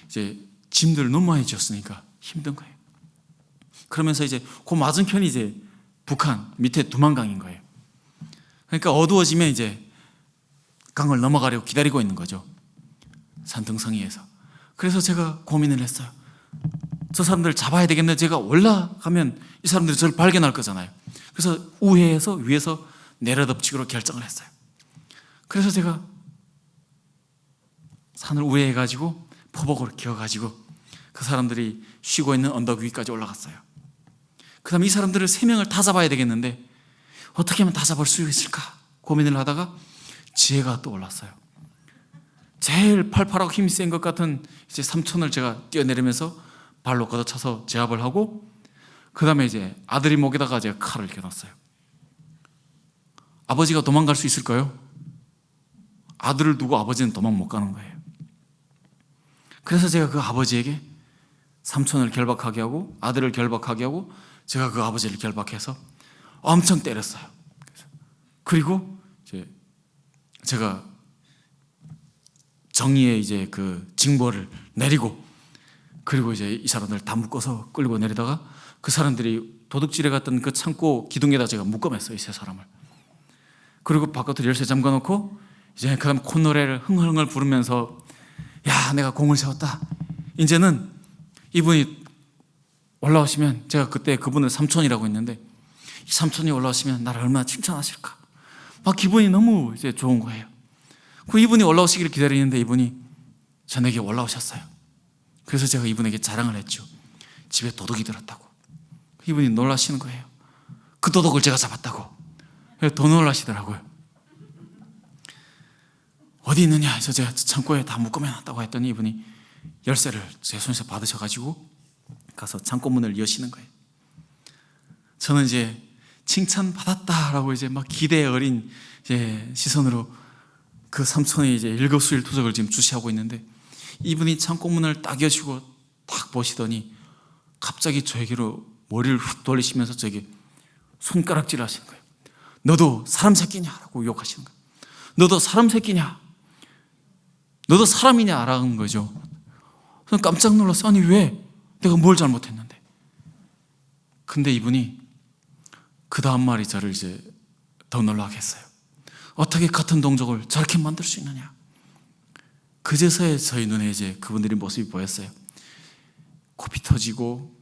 이제 짐들을 너무 많이 지었으니까 힘든 거예요. 그러면서 이제 그 맞은편이 이제 북한 밑에 두만강인 거예요. 그러니까 어두워지면 이제 강을 넘어가려고 기다리고 있는 거죠. 산등성이에서. 그래서 제가 고민을 했어요. 저 사람들을 잡아야 되겠는데 제가 올라가면 이 사람들이 저를 발견할 거잖아요. 그래서 우회해서 위에서 내려덮치기로 결정을 했어요. 그래서 제가 산을 우회해가지고 포복으로 기어가지고 그 사람들이 쉬고 있는 언덕 위까지 올라갔어요. 그 다음에 이 사람들을 3명을 다 잡아야 되겠는데 어떻게 하면 다 잡을 수 있을까 고민을 하다가 지혜가 또 올랐어요. 제일 팔팔하고 힘이 센 것 같은 이제 삼촌을 제가 뛰어내리면서 발로 걷어차서 제압을 하고, 그 다음에 이제 아들이 목에다가 제가 칼을 겨눴어요. 아버지가 도망갈 수 있을까요? 아들을 두고 아버지는 도망 못 가는 거예요. 그래서 제가 그 아버지에게 삼촌을 결박하게 하고 아들을 결박하게 하고 제가 그 아버지를 결박해서 엄청 때렸어요. 그리고 이제 제가 정의의 이제 그 징벌을 내리고, 그리고 이제 이 사람들 다 묶어서 끌고 내리다가 그 사람들이 도둑질해 갔던 그 창고 기둥에다 제가 묶어맸어요, 이 세 사람을. 그리고 바깥으로 열쇠 잠가놓고 이제 그 다음 콧노래를 흥얼흥얼 부르면서, 야, 내가 공을 세웠다. 이제는 이분이 올라오시면, 제가 그때 그분을 삼촌이라고 했는데, 이 삼촌이 올라오시면 나를 얼마나 칭찬하실까. 막 기분이 너무 이제 좋은 거예요. 그 이분이 올라오시기를 기다리는데 이분이 저에게 올라오셨어요. 그래서 제가 이분에게 자랑을 했죠. 집에 도둑이 들었다고. 이분이 놀라시는 거예요. 그 도둑을 제가 잡았다고. 더 놀라시더라고요. 어디 있느냐 해서 제가 창고에 다 묶어놨다고 했더니 이분이 열쇠를 제 손에서 받으셔가지고 가서 창고 문을 여시는 거예요. 저는 이제 칭찬받았다라고 이제 막 기대 어린 이제 시선으로 그 삼촌의 이제 일거수일투족을 지금 주시하고 있는데, 이분이 창고 문을 딱 여시고 딱 보시더니 갑자기 저에게로 머리를 훅 돌리시면서 저에게 손가락질을 하시는 거예요. 너도 사람 새끼냐라고 욕하시는 거예요. 너도 사람 새끼냐? 너도 사람이냐? 라는 거죠. 저는 깜짝 놀랐어요. 아니 왜? 내가 뭘 잘못했는데? 근데 이분이 그 다음 말이 저를 이제 더 놀라게 했어요. 어떻게 같은 동족을 저렇게 만들 수 있느냐? 그제서야 저희 눈에 이제 그분들의 모습이 보였어요. 코피 터지고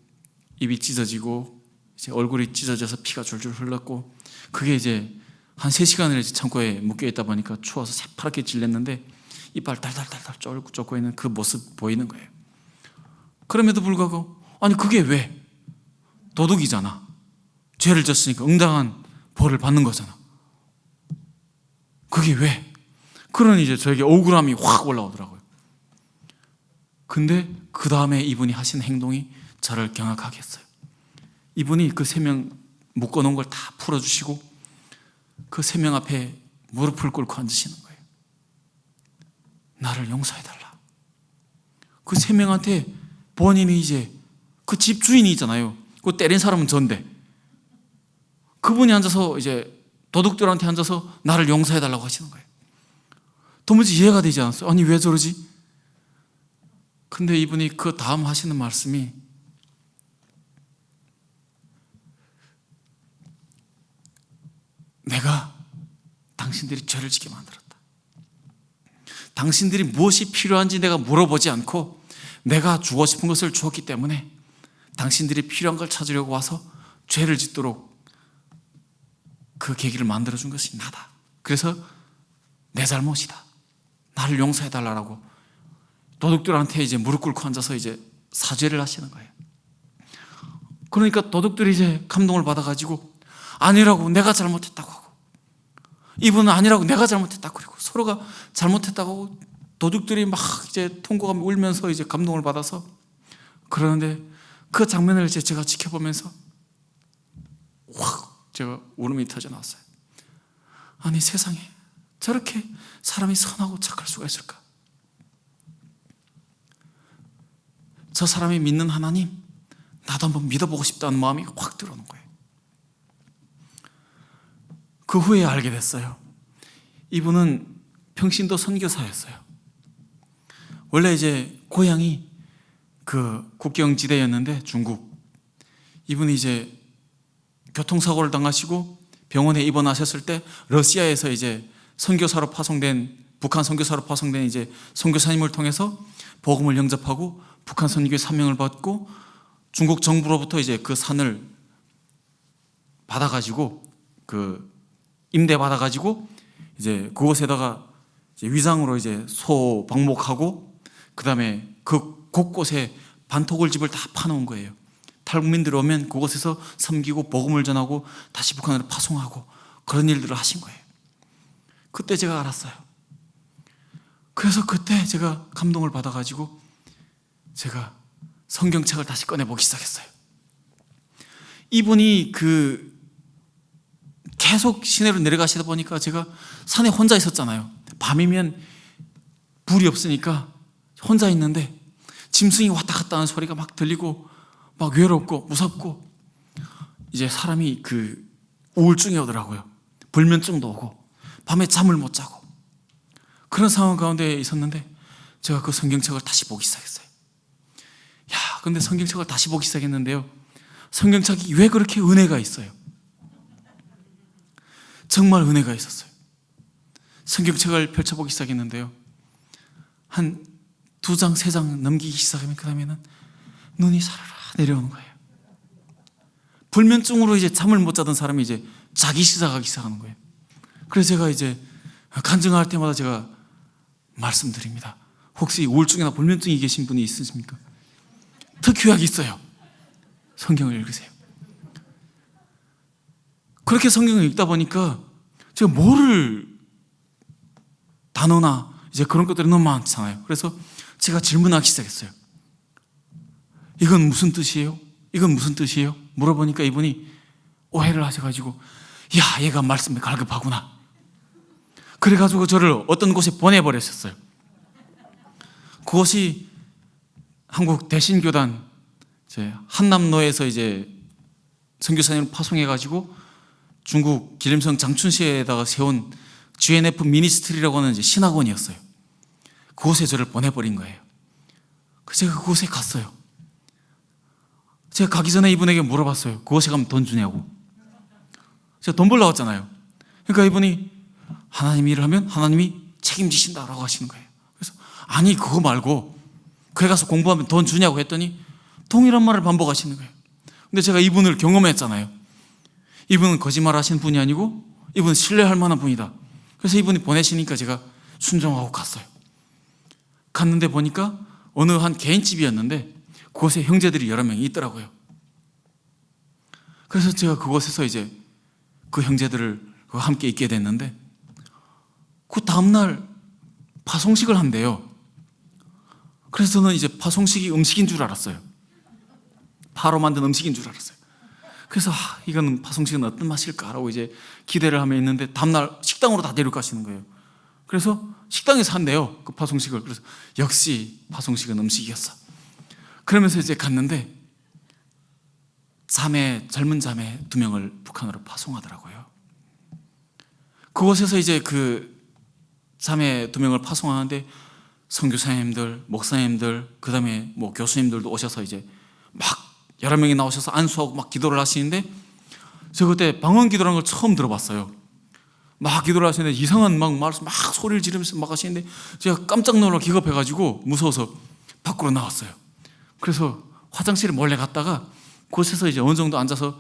입이 찢어지고 이제 얼굴이 찢어져서 피가 줄줄 흘렀고, 그게 이제 한 3시간을 창고에 묶여있다 보니까 추워서 새파랗게 질렸는데 이빨 달달달달 쫄고 있는 그 모습 보이는 거예요. 그럼에도 불구하고, 아니 그게 왜? 도둑이잖아. 죄를 졌으니까 응당한 벌을 받는 거잖아. 그게 왜? 그러니 이제 저에게 억울함이 확 올라오더라고요. 근데 그 다음에 이분이 하신 행동이 저를 경악하게 했어요. 이분이 그 3명 묶어놓은 걸 다 풀어주시고 그 3명 앞에 무릎을 꿇고 앉으시는 거예요. 나를 용서해달라. 그 3명한테 본인이 이제 그 집 주인이 있잖아요. 그 때린 사람은 전데 그분이 앉아서 이제 도둑들한테 앉아서 나를 용서해달라고 하시는 거예요. 도무지 이해가 되지 않았어요. 아니 왜 저러지? 근데 이분이 그 다음 하시는 말씀이, 내가 당신들이 죄를 짓게 만들었다. 당신들이 무엇이 필요한지 내가 물어보지 않고 내가 주고 싶은 것을 주었기 때문에 당신들이 필요한 걸 찾으려고 와서 죄를 짓도록 그 계기를 만들어준 것이 나다. 그래서 내 잘못이다. 나를 용서해달라고 도둑들한테 이제 무릎 꿇고 앉아서 이제 사죄를 하시는 거예요. 그러니까 도둑들이 이제 감동을 받아가지고 아니라고 내가 잘못했다고 하고, 이분은 아니라고 내가 잘못했다고, 그리고 서로가 잘못했다고 하고 도둑들이 막 이제 통곡하며 울면서 이제 감동을 받아서 그러는데, 그 장면을 이제 제가 지켜보면서 확 제가 울음이 터져 나왔어요. 아니 세상에 저렇게 사람이 선하고 착할 수가 있을까? 저 사람이 믿는 하나님, 나도 한번 믿어보고 싶다는 마음이 확 들어오는 거예요. 그 후에 알게 됐어요. 이분은 평신도 선교사였어요. 원래 이제 고향이 그 국경지대였는데 중국. 이분이 이제 교통사고를 당하시고 병원에 입원하셨을 때 러시아에서 이제 선교사로 파송된, 북한 선교사로 파송된 이제 선교사님을 통해서 복음을 영접하고 북한 선교의 사명을 받고 중국 정부로부터 이제 그 산을 받아가지고 그 임대 받아가지고 이제 그곳에다가 이제 위장으로 이제 소 방목하고 그 다음에 그 곳곳에 반토굴집을 다 파놓은 거예요. 탈북민들이 오면 그곳에서 섬기고 복음을 전하고 다시 북한으로 파송하고 그런 일들을 하신 거예요. 그때 제가 알았어요. 그래서 그때 제가 감동을 받아가지고 제가 성경책을 다시 꺼내보기 시작했어요. 이분이 계속 시내로 내려가시다 보니까 제가 산에 혼자 있었잖아요. 밤이면 불이 없으니까 혼자 있는데 짐승이 왔다 갔다 하는 소리가 막 들리고 막 외롭고 무섭고 이제 사람이 우울증이 오더라고요. 불면증도 오고 밤에 잠을 못 자고 그런 상황 가운데 있었는데 제가 그 성경책을 다시 보기 시작했어요. 근데 성경책을 다시 보기 시작했는데요, 성경책이 왜 그렇게 은혜가 있어요? 정말 은혜가 있었어요. 성경책을 펼쳐보기 시작했는데요, 한 2장, 3장 넘기기 시작하면 그 다음에는 눈이 사르르 내려오는 거예요. 불면증으로 이제 잠을 못 자던 사람이 이제 자기 시작하기 시작하는 거예요. 그래서 제가 이제 간증할 때마다 제가 말씀드립니다. 혹시 우울증이나 불면증이 계신 분이 있으십니까? 특효약이 있어요. 성경을 읽으세요. 그렇게 성경을 읽다 보니까 제가 뭐를 단어나 이제 그런 것들이 너무 많잖아요. 그래서 제가 질문하기 시작했어요. 이건 무슨 뜻이에요? 이건 무슨 뜻이에요? 물어보니까 이분이 오해를 하셔가지고 얘가 말씀에 갈급하구나. 그래가지고 저를 어떤 곳에 보내버렸었어요. 그곳이 한국 대신교단 한남로에서 이제 선교사님을 파송해가지고 중국 기림성 장춘시에다가 세운 GNF 미니스트리라고 하는 이제 신학원이었어요. 그곳에 저를 보내버린 거예요. 그래서 제가 그곳에 갔어요. 제가 가기 전에 이분에게 물어봤어요. 그곳에 가면 돈 주냐고. 제가 돈 벌러 왔잖아요. 그러니까 이분이 하나님 일을 하면 하나님이 책임지신다라고 하시는 거예요. 그래서 아니 그거 말고 거기 가서 공부하면 돈 주냐고 했더니 동일한 말을 반복하시는 거예요. 근데 제가 이분을 경험했잖아요. 이분은 거짓말 하시는 분이 아니고 이분은 신뢰할 만한 분이다. 그래서 이분이 보내시니까 제가 순종하고 갔어요. 갔는데 보니까 어느 한 개인집이었는데 그곳에 형제들이 여러 명이 있더라고요. 그래서 제가 그곳에서 이제 그 형제들을 함께 있게 됐는데 그 다음날 파송식을 한대요. 그래서 저는 이제 파송식이 음식인 줄 알았어요. 파로 만든 음식인 줄 알았어요. 그래서 이거는 파송식은 어떤 맛일까라고 이제 기대를 하며 있는데 다음날 식당으로 다 데려가시는 거예요. 그래서 식당에서 한대요, 그 파송식을. 그래서 역시 파송식은 음식이었어. 그러면서 이제 갔는데 젊은 자매 2명을 북한으로 파송하더라고요. 그곳에서 이제 그 자매 2명을 파송하는데 선교사님들, 목사님들, 그 다음에 뭐 교수님들도 오셔서 이제 막 여러 명이 나오셔서 안수하고 막 기도를 하시는데 저 그때 방언 기도라는 걸 처음 들어봤어요. 막 기도를 하시는데 이상한 막 소리를 지르면서 막 하시는데 제가 깜짝 놀라 기겁해가지고 무서워서 밖으로 나왔어요. 그래서 화장실에 몰래 갔다가 그곳에서 이제 어느 정도 앉아서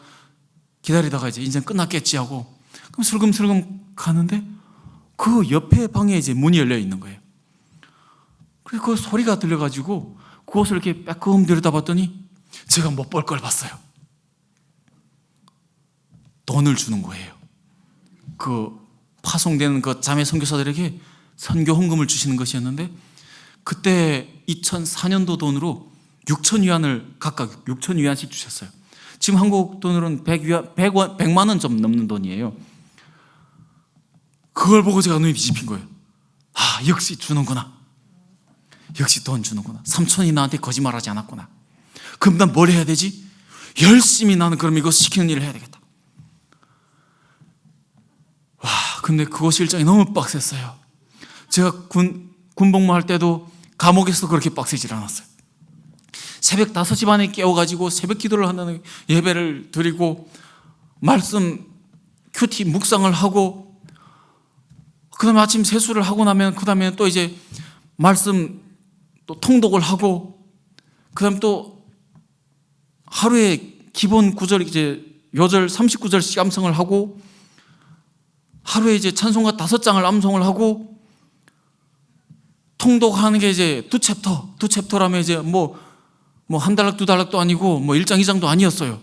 기다리다가 이제 끝났겠지 하고 그럼 슬금슬금 가는데 그 옆에 방에 이제 문이 열려 있는 거예요. 그래서 그 소리가 들려가지고 그곳을 이렇게 빼끔 들여다봤더니 제가 못 볼 걸 봤어요. 돈을 주는 거예요. 그 파송되는 그 자매 선교사들에게 선교 헌금을 주시는 것이었는데 그때 2004년도 돈으로 6,000위안을 각각 6,000위안씩 주셨어요. 지금 한국 돈으로는 100만 원 좀 넘는 돈이에요. 그걸 보고 제가 눈이 뒤집힌 거예요. 역시 주는구나. 역시 돈 주는구나. 삼촌이 나한테 거짓말하지 않았구나. 그럼 난 뭘 해야 되지? 열심히 나는 그럼 이거 시키는 일을 해야 되겠다. 근데 그곳 일정이 너무 빡셌어요. 제가 군복무 할 때도 감옥에서 그렇게 빡세질 않았어요. 새벽 5시 반에 깨워가지고 새벽 기도를 한다는 예배를 드리고 말씀 큐티 묵상을 하고 그 다음에 아침 세수를 하고 나면 그 다음에 또 이제 말씀 또 통독을 하고 그 다음에 또 하루에 기본 구절 이제 요절 39절씩 암송을 하고 하루에 이제 찬송가 5장을 암송을 하고 통독하는 게 이제 두 챕터라면 이제 뭐 한 달락 두 달락도 아니고 뭐 1장 2장도 아니었어요.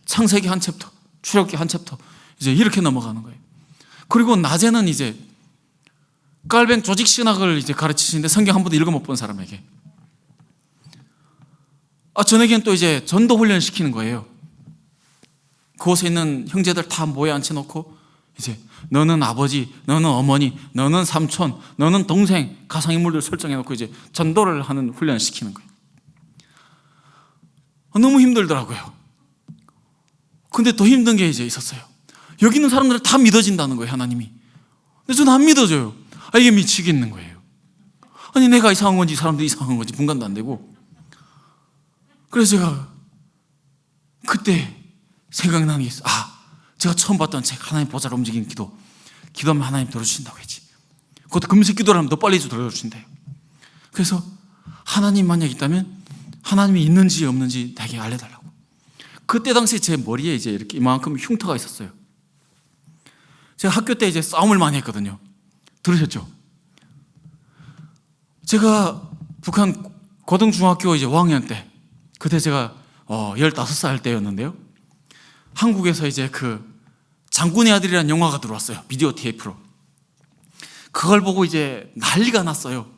창세기 한 챕터, 출애굽기 한 챕터 이제 이렇게 넘어가는 거예요. 그리고 낮에는 이제 깔뱅 조직 신학을 이제 가르치시는데 성경 한 번도 읽어 못 본 사람에게 저녁에는 또 이제 전도 훈련 시키는 거예요. 그곳에 있는 형제들 다 모여 앉혀놓고 이제 너는 아버지, 너는 어머니, 너는 삼촌, 너는 동생 가상인물들 설정해놓고 이제 전도를 하는 훈련을 시키는 거예요. 너무 힘들더라고요. 근데 더 힘든 게 이제 있었어요. 여기 있는 사람들은 다 믿어진다는 거예요, 하나님이. 근데 저는 안 믿어져요. 이게 미치겠는 거예요. 아니 내가 이상한 건지 이 사람들이 이상한 건지 분간도 안 되고. 그래서 제가 그때 생각나는 게 있어요. 제가 처음 봤던 책 하나님 보좌로 움직이는 기도하면 하나님 들어주신다고 했지. 그것도 금식 기도를 하면 더 빨리 들어주신대요. 그래서 하나님 만약 있다면 하나님이 있는지 없는지 나에게 알려달라고. 그때 당시에 제 머리에 이제 이렇게 이만큼 흉터가 있었어요. 제가 학교 때 이제 싸움을 많이 했거든요. 들으셨죠? 제가 북한 고등중학교 이제 5학년 때, 그때 제가 15살 때였는데요. 한국에서 이제 그 장군의 아들이라는 영화가 들어왔어요. 비디오 테이프로. 그걸 보고 이제 난리가 났어요.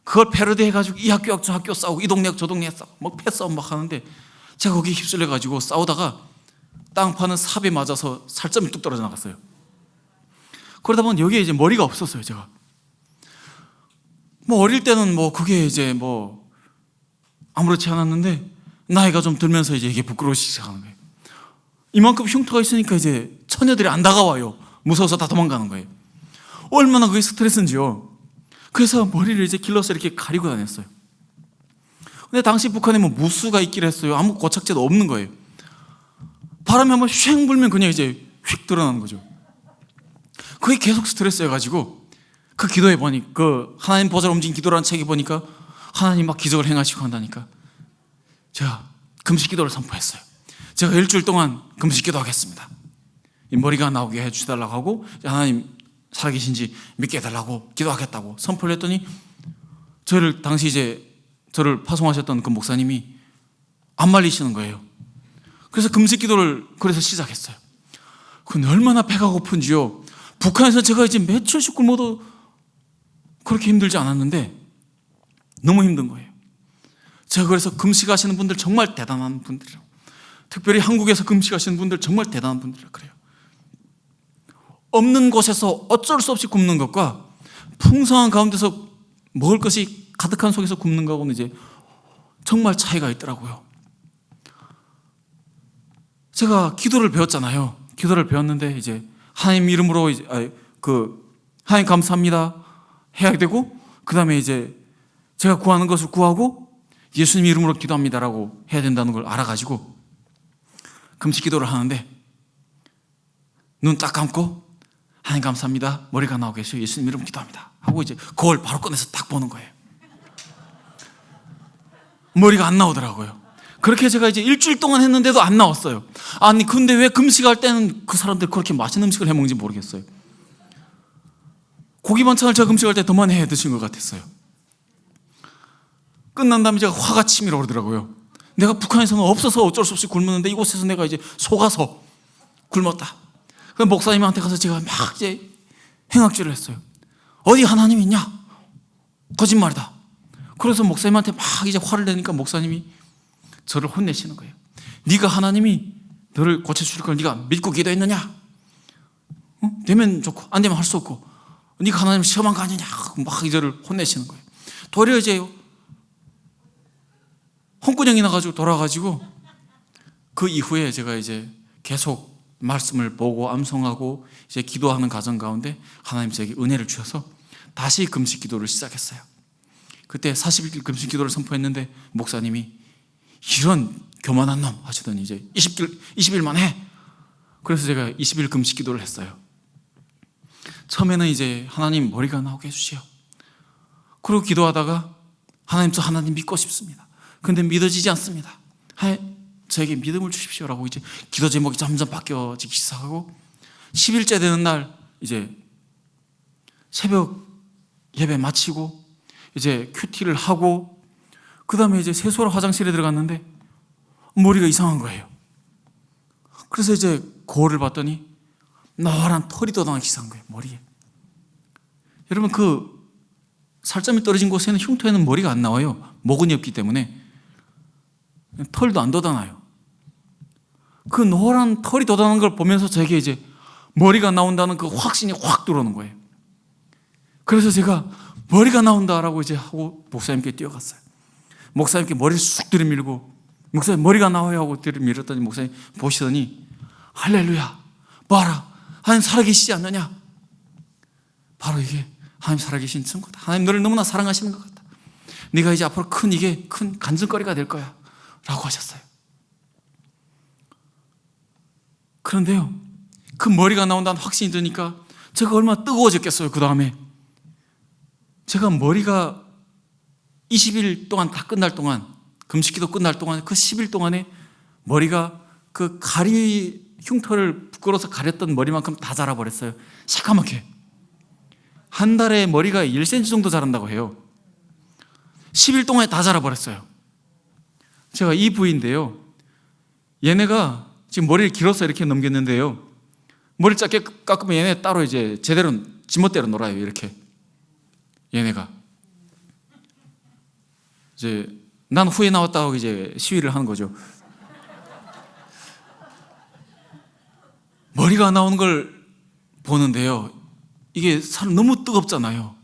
그걸 패러디 해가지고 이 학교 저 학교 싸우고 이 동네 저 동네 싸우고 막 패싸움 막 하는데 제가 거기 휩쓸려가지고 싸우다가 땅 파는 삽에 맞아서 살점이 뚝 떨어져 나갔어요. 그러다 보면 여기에 이제 머리가 없었어요, 제가. 어릴 때는 그게 이제 아무렇지 않았는데 나이가 좀 들면서 이제 이게 부끄러워지기 시작하는 거예요. 이만큼 흉터가 있으니까 이제 처녀들이 안 다가와요. 무서워서 다 도망가는 거예요. 얼마나 그게 스트레스인지요. 그래서 머리를 이제 길러서 이렇게 가리고 다녔어요. 근데 당시 북한에 무수가 있기로 했어요. 아무 고착제도 없는 거예요. 바람이 한번 쉥 불면 그냥 이제 휙 드러나는 거죠. 그게 계속 스트레스여가지고 그 기도해 보니 그 하나님 보좌로 움직인 기도라는 책에 보니까 하나님 막 기적을 행하시고 한다니까 제가 금식 기도를 선포했어요. 제가 일주일 동안 금식 기도하겠습니다. 이 머리가 나오게 해주달라고 하고 하나님 살아계신지 믿게 해달라고 기도하겠다고 선포를 했더니 당시 이제 저를 파송하셨던 그 목사님이 안 말리시는 거예요. 그래서 금식 기도를 그래서 시작했어요. 근데 얼마나 배가 고픈지요. 북한에서 제가 이제 며칠씩 굶어도 그렇게 힘들지 않았는데 너무 힘든 거예요. 제가 그래서 금식하시는 분들 정말 대단한 분들이라고, 특별히 한국에서 금식하시는 분들 정말 대단한 분들이라고 그래요. 없는 곳에서 어쩔 수 없이 굶는 것과 풍성한 가운데서 먹을 것이 가득한 속에서 굶는 거하고는 이제 정말 차이가 있더라고요. 제가 기도를 배웠잖아요. 기도를 배웠는데 이제 하나님 이름으로 이제 하나님 감사합니다 해야 되고, 그 다음에 이제 제가 구하는 것을 구하고 예수님 이름으로 기도합니다라고 해야 된다는 걸 알아가지고 금식 기도를 하는데 눈 딱 감고 하나님 감사합니다 머리가 나오고 계셔요 예수님 이름으로 기도합니다 하고 이제 그걸 바로 꺼내서 딱 보는 거예요. 머리가 안 나오더라고요. 그렇게 제가 이제 일주일 동안 했는데도 안 나왔어요. 아니 근데 왜 금식할 때는 그 사람들 그렇게 맛있는 음식을 해 먹는지 모르겠어요. 고기 반찬을 제가 금식할 때 더 많이 해 드신 것 같았어요. 끝난 다음에 제가 화가 치밀어 오르더라고요. 내가 북한에서는 없어서 어쩔 수 없이 굶었는데 이곳에서 내가 이제 속아서 굶었다. 그 목사님한테 가서 제가 막 이제 행악질을 했어요. 어디 하나님이 있냐? 거짓말이다. 그래서 목사님한테 막 이제 화를 내니까 목사님이 저를 혼내시는 거예요. 네가 하나님이 너를 고쳐줄 걸 네가 믿고 기도했느냐? 되면 좋고 안 되면 할 수 없고 네가 하나님을 시험한 거 아니냐? 막 저를 혼내시는 거예요. 도리어 이제 홍군형이 나가지고 돌아가지고 그 이후에 제가 이제 계속 말씀을 보고 암송하고 이제 기도하는 과정 가운데 하나님 제게 은혜를 주셔서 다시 금식 기도를 시작했어요. 그때 40일 금식 기도를 선포했는데 목사님이 이런 교만한 놈 하시더니 이제 20일만 해. 그래서 제가 20일 금식 기도를 했어요. 처음에는 이제 하나님 머리가 나오게 해주시오. 그리고 기도하다가 하나님 저 하나님 믿고 싶습니다. 근데 믿어지지 않습니다. 저에게 믿음을 주십시오라고 이제 기도 제목이 점점 바뀌어지기 시작하고 10일째 되는 날 이제 새벽 예배 마치고 이제 큐티를 하고 그 다음에 이제 세수하러 화장실에 들어갔는데 머리가 이상한 거예요. 그래서 이제 거울을 봤더니 노란 털이 돋아나기 시작한 거예요, 머리에. 여러분, 그 살점이 떨어진 곳에는 흉터에는 머리가 안 나와요. 모근이 없기 때문에. 털도 안 돋아나요. 그 노란 털이 돋아나는 걸 보면서 제게 이제 머리가 나온다는 그 확신이 확 들어오는 거예요. 그래서 제가 머리가 나온다라고 이제 하고 목사님께 뛰어갔어요. 목사님께 머리를 쑥 들이밀고, 목사님 머리가 나와요 하고 들이밀었더니 목사님 보시더니 할렐루야, 봐라, 하나님 살아계시지 않느냐. 바로 이게 하나님 살아계신 증거다. 하나님 너를 너무나 사랑하시는 것 같다. 네가 이제 앞으로 큰 간증거리가 될 거야 라고 하셨어요. 그런데요, 그 머리가 나온다는 확신이 드니까 제가 얼마나 뜨거워졌겠어요. 그 다음에 제가 머리가 20일 동안 다 끝날 동안, 금식기도 끝날 동안, 그 10일 동안에 머리가 그 흉터를 부끄러워서 가렸던 머리만큼 다 자라버렸어요. 시커멓게. 한 달에 머리가 1cm 정도 자란다고 해요. 10일 동안에 다 자라버렸어요. 제가 이 부위인데요, 얘네가 지금 머리를 길어서 이렇게 넘겼는데요, 머리 짧게 깎으면 얘네 따로 이제 제대로 지멋대로 놀아요. 이렇게 얘네가 이제 난 후에 나왔다고 이제 시위를 하는 거죠. 머리가 나오는 걸 보는데요, 이게 사람 너무 뜨겁잖아요.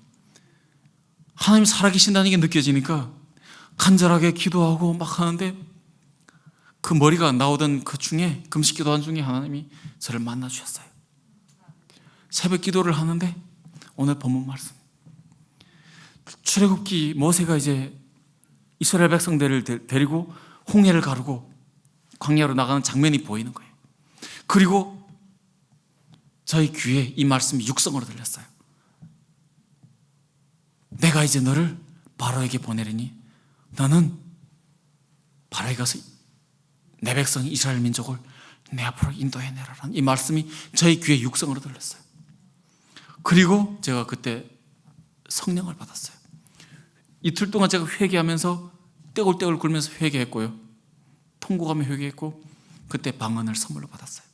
하나님 살아계신다는 게 느껴지니까 간절하게 기도하고 막 하는데, 그 머리가 나오던 그 중에, 금식 기도한 중에 하나님이 저를 만나 주셨어요. 새벽 기도를 하는데 오늘 본문 말씀, 출애굽기 모세가 이제 이스라엘 백성들을 데리고 홍해를 가르고 광야로 나가는 장면이 보이는 거예요. 그리고 저희 귀에 이 말씀이 육성으로 들렸어요. 내가 이제 너를 바로에게 보내리니 너는 바로에 가서 내 백성 이스라엘 민족을 내 앞으로 인도해내라라는 이 말씀이 저희 귀에 육성으로 들렸어요. 그리고 제가 그때 성령을 받았어요. 이틀 동안 제가 회개하면서 떼굴떼굴 굴면서 회개했고요, 통곡하며 회개했고, 그때 방언을 선물로 받았어요.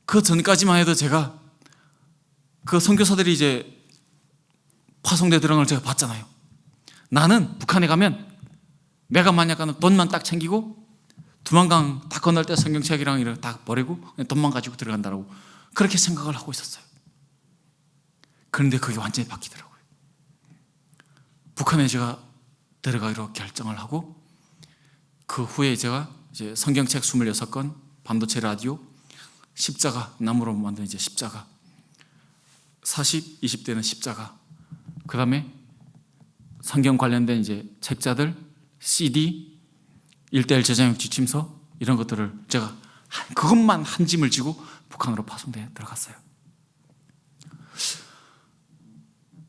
그 전까지만 해도 제가 그 선교사들이 이제 파송대 들어간 걸 제가 봤잖아요. 나는 북한에 가면 내가 만약 가는 돈만 딱 챙기고 두만강 다 건널 때 성경책이랑 이런 다 버리고 그냥 돈만 가지고 들어간다라고 그렇게 생각을 하고 있었어요. 그런데 그게 완전히 바뀌더라고요. 북한에 제가 들어가기로 결정을 하고, 그 후에 제가 이제 성경책 26권, 반도체 라디오, 십자가, 나무로 만든 이제 십자가, 40, 20대는 십자가, 그 다음에 성경 관련된 이제 책자들, CD, 1:1 제자용 지침서, 이런 것들을 제가 그것만 한 짐을 지고 북한으로 파송대에 들어갔어요.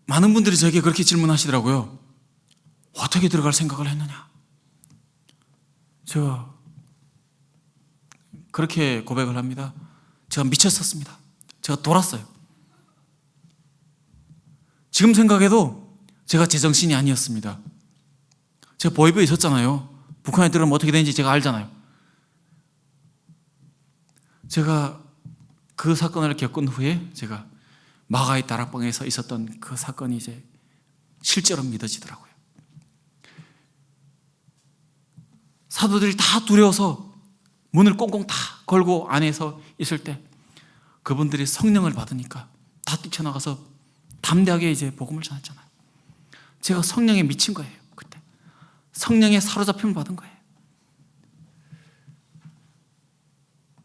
많은 분들이 저에게 그렇게 질문하시더라고요. 어떻게 들어갈 생각을 했느냐? 제가 그렇게 고백을 합니다. 제가 미쳤었습니다. 제가 돌았어요. 지금 생각해도 제가 제정신이 아니었습니다. 제가 보이브에 있었잖아요. 북한에 들어가면 어떻게 되는지 제가 알잖아요. 제가 그 사건을 겪은 후에 제가 마가의 다락방에서 있었던 그 사건이 이제 실제로 믿어지더라고요. 사도들이 다 두려워서 문을 꽁꽁 다 걸고 안에서 있을 때 그분들이 성령을 받으니까 다 뛰쳐나가서 담대하게 이제 복음을 전했잖아요. 제가 성령에 미친 거예요. 그때 성령에 사로잡힘을 받은 거예요.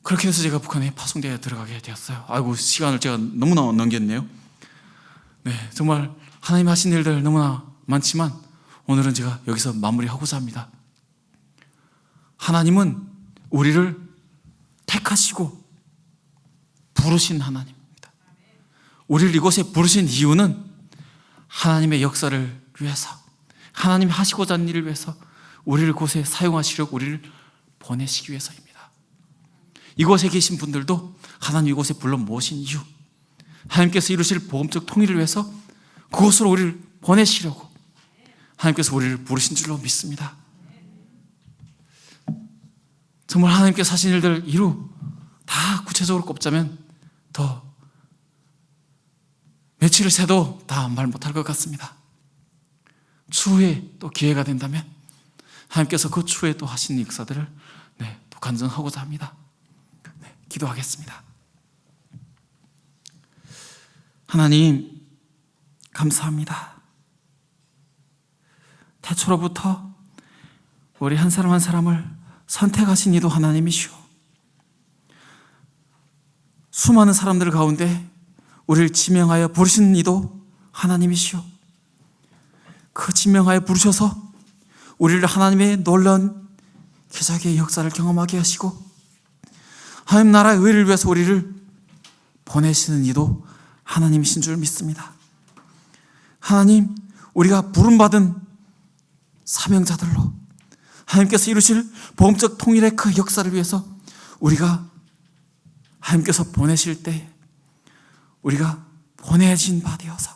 그렇게 해서 제가 북한에 파송대에 들어가게 되었어요. 아이고, 시간을 제가 너무나 넘겼네요. 네, 정말 하나님 하신 일들 너무나 많지만 오늘은 제가 여기서 마무리하고자 합니다. 하나님은 우리를 택하시고 부르신 하나님입니다. 우리를 이곳에 부르신 이유는 하나님의 역사를 위해서, 하나님이 하시고자 하는 일을 위해서 우리를 곳에 사용하시려고 우리를 보내시기 위해서입니다. 이곳에 계신 분들도 하나님 이곳에 불러 모으신 이유, 하나님께서 이루실 복음적 통일을 위해서 그곳으로 우리를 보내시려고 하나님께서 우리를 부르신 줄로 믿습니다. 정말 하나님께서 하신 일들 이루 다 구체적으로 꼽자면 더 며칠을 새도 다 말 못할 것 같습니다. 추후에 또 기회가 된다면 하나님께서 그 추후에 또 하신 역사들을 또 간증하고자 합니다. 기도하겠습니다. 하나님 감사합니다. 태초로부터 우리 한 사람 한 사람을 선택하신 이도 하나님이시오. 수많은 사람들 가운데 우리를 지명하여 부르신 이도 하나님이시오. 그 지명하여 부르셔서 우리를 하나님의 놀라운 기적의 역사를 경험하게 하시고 하나님 나라의 의를 위해서 우리를 보내시는 이도 하나님이신 줄 믿습니다. 하나님, 우리가 부름받은 사명자들로 하나님께서 이루실 복음적 통일의 그 역사를 위해서 우리가 하나님께서 보내실 때 우리가 보내진 바 되어서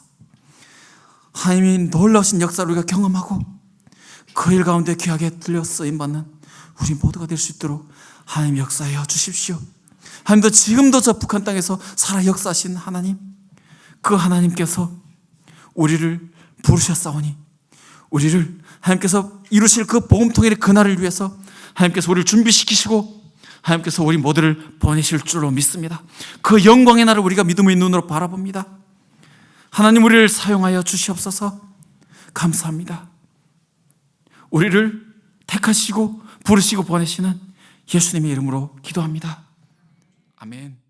하나님이 놀라우신 역사를 우리가 경험하고 그 일 가운데 귀하게 들려 쓰임받는 우리 모두가 될 수 있도록 하나님 역사하여 주십시오. 하나님도 지금도 저 북한 땅에서 살아 역사하신 하나님, 그 하나님께서 우리를 부르셨사오니 우리를 하나님께서 이루실 그 복음통일의 그날을 위해서 하나님께서 우리를 준비시키시고 하나님께서 우리 모두를 보내실 줄로 믿습니다. 그 영광의 날을 우리가 믿음의 눈으로 바라봅니다. 하나님 우리를 사용하여 주시옵소서. 감사합니다. 우리를 택하시고 부르시고 보내시는 예수님의 이름으로 기도합니다. 아멘.